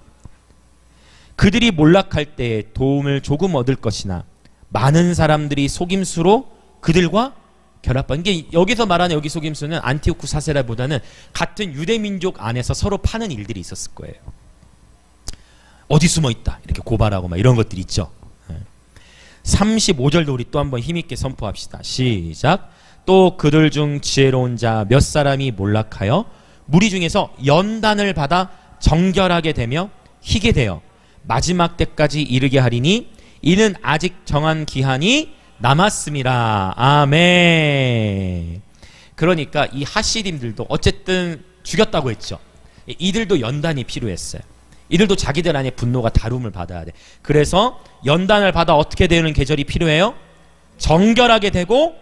그들이 몰락할 때에 도움을 조금 얻을 것이나 많은 사람들이 속임수로 그들과 결합한 게, 여기서 말하는 여기 속임수는 안티오쿠 사세라보다는 같은 유대 민족 안에서 서로 파는 일들이 있었을 거예요. 어디 숨어 있다 이렇게 고발하고 막 이런 것들이 있죠. 35절도 우리 또 한번 힘있게 선포합시다. 시작. 또 그들 중 지혜로운 자 몇 사람이 몰락하여 무리 중에서 연단을 받아 정결하게 되며 희게 되어 마지막 때까지 이르게 하리니 이는 아직 정한 기한이 남았습니다. 아멘. 그러니까 이 하시딤들도 어쨌든 죽였다고 했죠. 이들도 연단이 필요했어요. 이들도 자기들 안에 분노가 다룸을 받아야 돼. 그래서 연단을 받아 어떻게 되는 계절이 필요해요? 정결하게 되고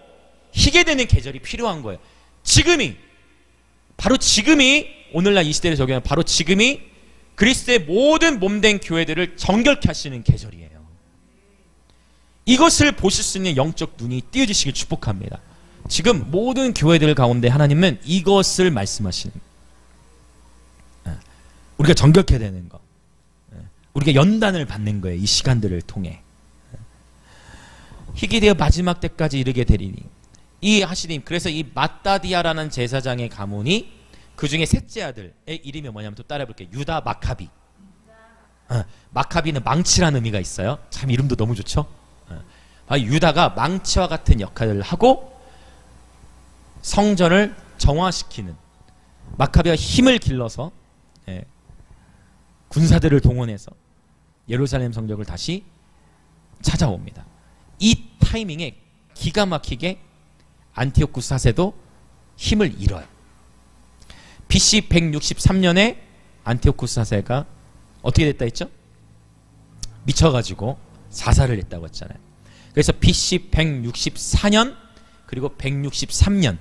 희게 되는 계절이 필요한 거예요. 지금이, 바로 지금이, 오늘날 이 시대를 적용하면 바로 지금이 그리스도의 모든 몸된 교회들을 정결케 하시는 계절이에요. 이것을 보실 수 있는 영적 눈이 띄어지시길 축복합니다. 지금 모든 교회들 가운데 하나님은 이것을 말씀하시는 거예요. 우리가 정결케 되는 거, 우리가 연단을 받는 거예요. 이 시간들을 통해 희게 되어 마지막 때까지 이르게 되리니. 이 하시님, 그래서 이 마따디아라는 제사장의 가문이 그 중에 셋째 아들의 이름이 뭐냐면, 또 따라해볼게요. 유다 마카비. 마카비는 망치라는 의미가 있어요. 참 이름도 너무 좋죠. 유다가 망치와 같은 역할을 하고 성전을 정화시키는, 마카비가 힘을 길러서 군사들을 동원해서 예루살렘 성벽을 다시 찾아옵니다. 이 타이밍에 기가 막히게 안티오쿠스 사세도 힘을 잃어요. BC 163년에 안티오쿠스 사세가 어떻게 됐다 했죠? 미쳐가지고 자살을 했다고 했잖아요. 그래서 BC 164년 그리고 163년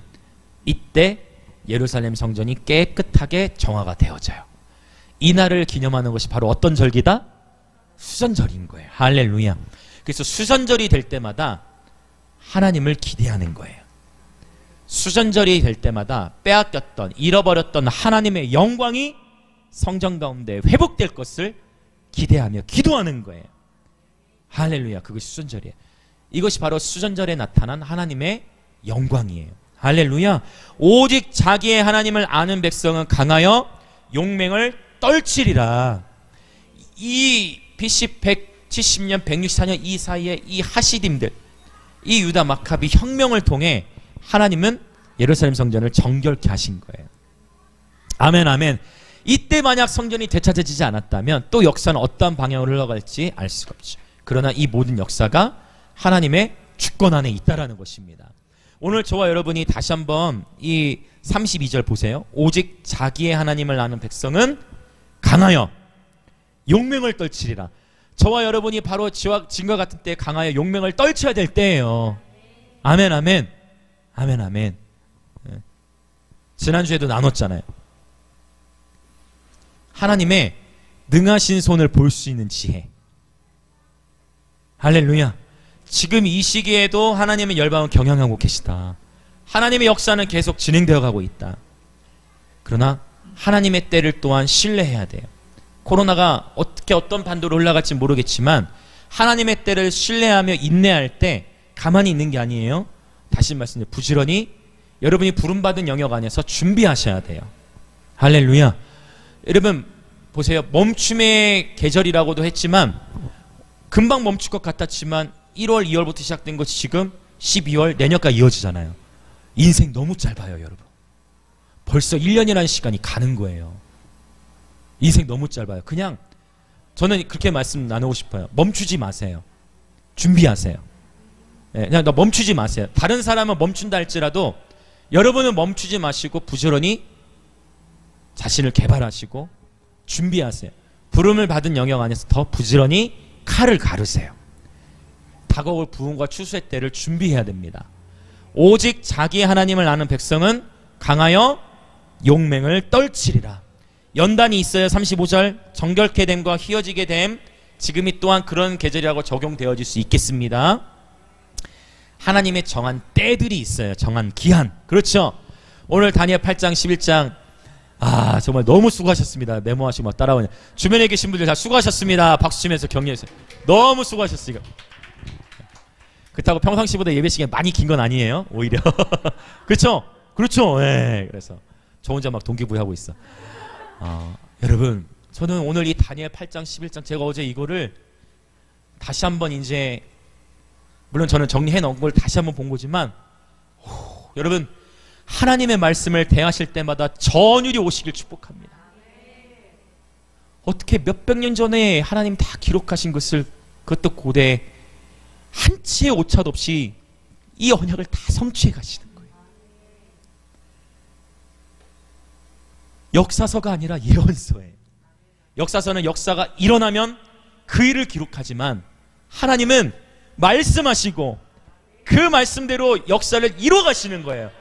이때 예루살렘 성전이 깨끗하게 정화가 되어져요. 이날을 기념하는 것이 바로 어떤 절기다? 수전절인 거예요. 할렐루야. 그래서 수전절이 될 때마다 하나님을 기대하는 거예요. 수전절이 될 때마다 빼앗겼던, 잃어버렸던 하나님의 영광이 성전 가운데 회복될 것을 기대하며 기도하는 거예요. 할렐루야. 그것이 수전절이에요. 이것이 바로 수전절에 나타난 하나님의 영광이에요. 할렐루야. 오직 자기의 하나님을 아는 백성은 강하여 용맹을 떨치리라. 이 BC 170년 164년 이 사이에 이 하시딤들, 이 유다 마카비 혁명을 통해 하나님은 예루살렘 성전을 정결케 하신 거예요. 아멘 아멘. 이때 만약 성전이 되찾아지지 않았다면 또 역사는 어떠한 방향으로 흘러갈지 알 수가 없죠. 그러나 이 모든 역사가 하나님의 주권 안에 있다라는 것입니다. 오늘 저와 여러분이 다시 한번 이 32절 보세요. 오직 자기의 하나님을 아는 백성은 강하여 용맹을 떨치리라. 저와 여러분이 바로 지금과 같은 때 강하여 용맹을 떨쳐야 될 때예요. 아멘 아멘. 아멘 아멘. 지난주에도 나눴잖아요. 하나님의 능하신 손을 볼 수 있는 지혜. 할렐루야. 지금 이 시기에도 하나님의 열방을 경영하고 계시다. 하나님의 역사는 계속 진행되어 가고 있다. 그러나 하나님의 때를 또한 신뢰해야 돼요. 코로나가 어떻게 어떤 판도로 올라갈지 모르겠지만 하나님의 때를 신뢰하며 인내할 때 가만히 있는 게 아니에요. 다시 말씀드려요. 부지런히 여러분이 부름받은 영역 안에서 준비하셔야 돼요. 할렐루야. 여러분 보세요. 멈춤의 계절이라고도 했지만 금방 멈출 것 같았지만 1월, 2월부터 시작된 것이 지금 12월, 내년까지 이어지잖아요. 인생 너무 짧아요, 여러분. 벌써 1년이라는 시간이 가는 거예요. 인생 너무 짧아요. 그냥 저는 그렇게 말씀 나누고 싶어요. 멈추지 마세요. 준비하세요. 그냥 멈추지 마세요. 다른 사람은 멈춘다 할지라도 여러분은 멈추지 마시고 부지런히 자신을 개발하시고 준비하세요. 부름을 받은 영역 안에서 더 부지런히 칼을 가르세요. 다가올 부흥과 추수의 때를 준비해야 됩니다. 오직 자기 하나님을 아는 백성은 강하여 용맹을 떨치리라. 연단이 있어요. 35절 정결케 됨과 휘어지게 됨. 지금이 또한 그런 계절이라고 적용되어질 수 있겠습니다. 하나님의 정한 때들이 있어요. 정한 기한. 그렇죠. 오늘 다니엘 8장 11장 정말 너무 수고하셨습니다. 메모하시고 막 따라오냐. 주변에 계신 분들 다 수고하셨습니다. 박수 치면서 격려해주세요. 너무 수고하셨어요. 그렇다고 평상시보다 예배 시간 많이 긴 건 아니에요. 오히려 그렇죠. 그렇죠. 네. 그래서 저 혼자 막 동기부여하고 있어. 여러분, 저는 오늘 이 다니엘 8장 11장 제가 어제 이거를 다시 한번 이제 물론 저는 정리해 놓은 걸 다시 한번 본 거지만 여러분, 하나님의 말씀을 대하실 때마다 전율이 오시길 축복합니다. 어떻게 몇백 년 전에 하나님 다 기록하신 것을 그것도 고대 한치의 오차도 없이 이 언약을 다 성취해 가시는 거예요. 역사서가 아니라 예언서예요. 역사서는 역사가 일어나면 그 일을 기록하지만 하나님은 말씀하시고 그 말씀대로 역사를 이루어 가시는 거예요.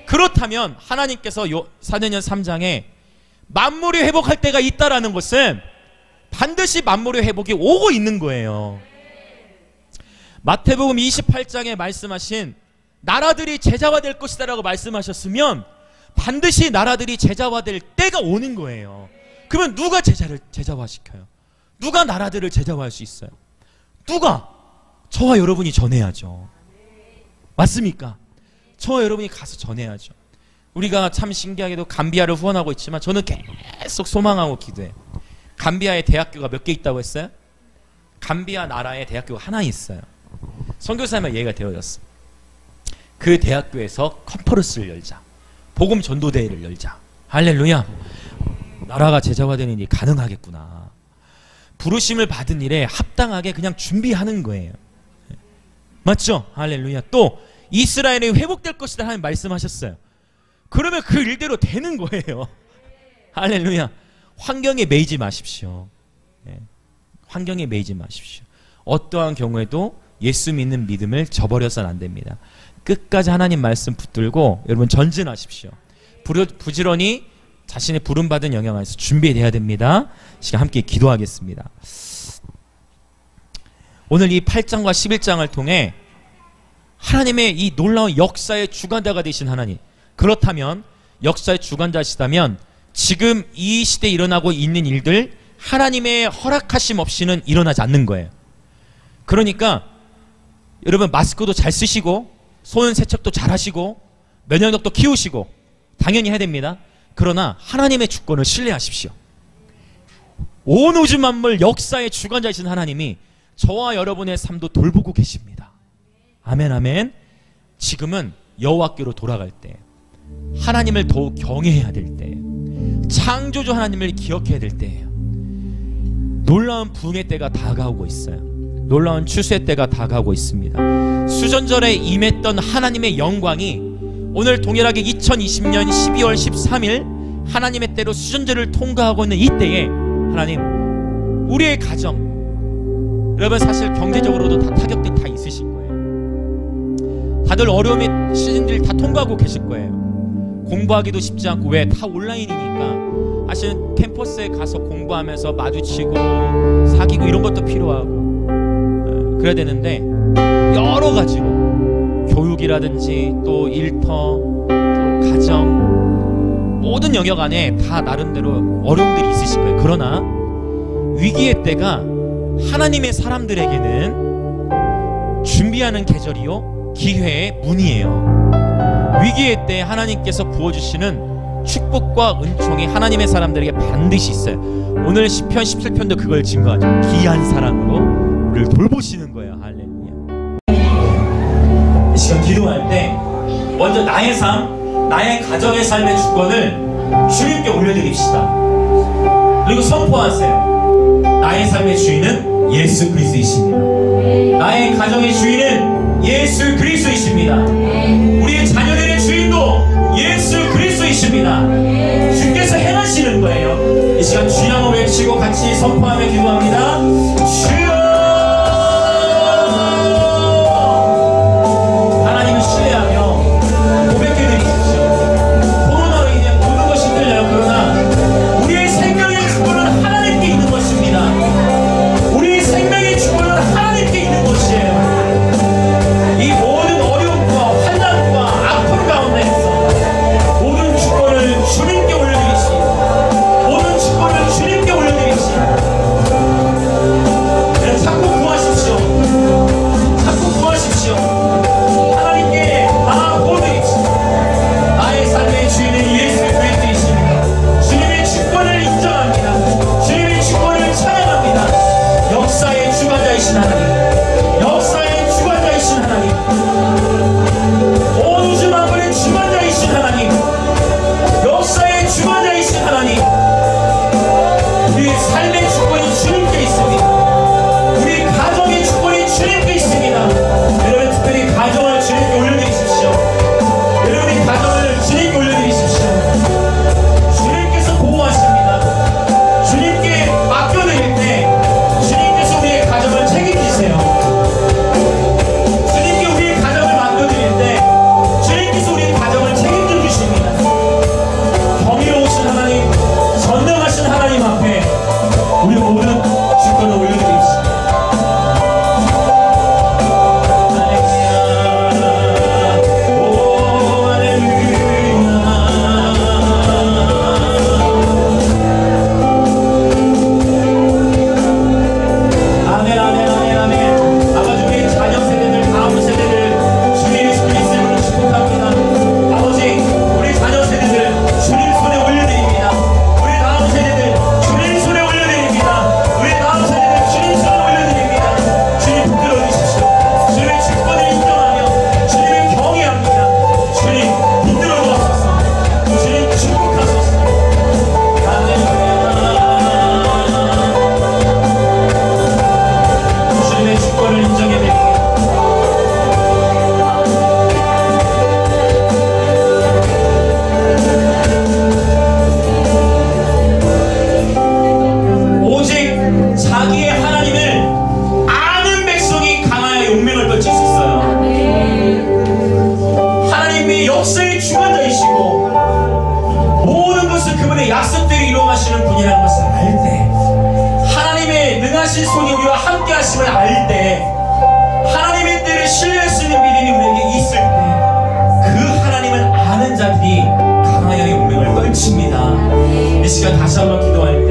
그렇다면 하나님께서 사도행전 3장에 만물이 회복할 때가 있다라는 것은 반드시 만물의 회복이 오고 있는 거예요. 마태복음 28장에 말씀하신 나라들이 제자화될 것이다 라고 말씀하셨으면 반드시 나라들이 제자화될 때가 오는 거예요. 그러면 누가 제자를 제자화시켜요? 누가 나라들을 제자화할 수 있어요? 누가? 저와 여러분이 전해야죠. 맞습니까? 저와 여러분이 가서 전해야죠. 우리가 참 신기하게도 감비아를 후원하고 있지만 저는 계속 소망하고 기도해요. 감비아에 대학교가 몇 개 있다고 했어요? 감비아 나라에 대학교가 하나 있어요. 선교사님의 얘기가 되어졌어. 그 대학교에서 컨퍼런스를 열자. 복음 전도대회를 열자. 할렐루야. 나라가 제자화되는 일이 가능하겠구나. 부르심을 받은 일에 합당하게 그냥 준비하는 거예요. 맞죠? 할렐루야. 또 이스라엘이 회복될 것이다 하는 말씀하셨어요. 그러면 그 일대로 되는 거예요. 할렐루야. 환경에 매이지 마십시오. 환경에 매이지 마십시오. 어떠한 경우에도 예수 믿는 믿음을 저버려서는 안 됩니다. 끝까지 하나님 말씀 붙들고 여러분 전진하십시오. 부지런히 자신의 부름받은 영역 안에서 준비해야 됩니다. 시간 함께 기도하겠습니다. 오늘 이 8장과 11장을 통해 하나님의 이 놀라운 역사의 주관자가 되신 하나님, 그렇다면 역사의 주관자시다면 지금 이 시대에 일어나고 있는 일들 하나님의 허락하심 없이는 일어나지 않는 거예요. 그러니까 여러분 마스크도 잘 쓰시고 손 세척도 잘 하시고 면역력도 키우시고 당연히 해야 됩니다. 그러나 하나님의 주권을 신뢰하십시오. 온 우주 만물 역사의 주관자이신 하나님이 저와 여러분의 삶도 돌보고 계십니다. 아멘 아멘. 지금은 여호와께로 돌아갈 때, 하나님을 더욱 경외해야 될 때, 창조주 하나님을 기억해야 될 때예요. 놀라운 부흥의 때가 다가오고 있어요. 놀라운 추수의 때가 다가오고 있습니다. 수전절에 임했던 하나님의 영광이 오늘 동일하게 2020년 12월 13일 하나님의 때로 수전절을 통과하고 있는 이때에 하나님, 우리의 가정, 여러분 사실 경제적으로도 다 타격들이 다 있으실 거예요. 다들 어려움의 시즌들 다 통과하고 계실 거예요. 공부하기도 쉽지 않고, 왜? 다 온라인이니까. 사실 캠퍼스에 가서 공부하면서 마주치고 사귀고 이런 것도 필요하고 그래야 되는데 여러 가지로 교육이라든지 또 일터, 또 가정, 모든 영역 안에 다 나름대로 어려움들이 있으실 거예요. 그러나 위기의 때가 하나님의 사람들에게는 준비하는 계절이요 기회의 문이에요. 위기의 때 하나님께서 부어주시는 축복과 은총이 하나님의 사람들에게 반드시 있어요. 오늘 시편 17편도 그걸 증거하죠. 귀한 사랑으로 우리를 돌보시는 거예요. 할렐루야. 이 시간 기도할 때 먼저 나의 삶, 나의 가정의 삶의 주권을 주님께 올려드립시다. 그리고 선포하세요. 나의 삶의 주인은 예수 그리스도이십니다. 나의 가정의 주인은 예수 그리스도이십니다. 우리의 자녀들의 주인도 예수 그리스도이십니다. 주께서 행하시는 거예요. 이 시간 주여 외치고 같이 선포하며 기도합니다. 주여! 하나님을 신뢰하며 고백해드리십시오. 코로나로 인해 모든 것이 주관자이신 하나님, 역사의 주관자이신 하나님, 온 우주 만물의 주관자이신 하나님, 역사의 주관자이신 하나님, 우리 삶의 주권이 주님께 있습니다. 우리 가정의 주권이 주님께 있습니다. 여러분 특별히 가정을 주님께 올려드리십시오. 여러분이 가정을 주님께 올려드리십시오. 주님께서 보호하십니다. 주님께 맡겨드릴 때 주님께서 우리의 가정을 책임지세요. 주님께 우리의 가정을 맡겨드릴 때 주님께서 우리의 가정을 책임져 주십니다. 경이로우신 하나님, 전능하신 하나님 앞에 우리 모든 주권을 올려드립시다. 약속대로 이루어가시는 분이라는 것을 알 때, 하나님의 능하신 손이 우리와 함께 하심을 알 때, 하나님의 때를 신뢰할 수 있는 믿음이 우리에게 있을 때, 그 하나님을 아는 자들이 강하여의 운명을 떨칩니다. 이 시간 다시 한번 기도할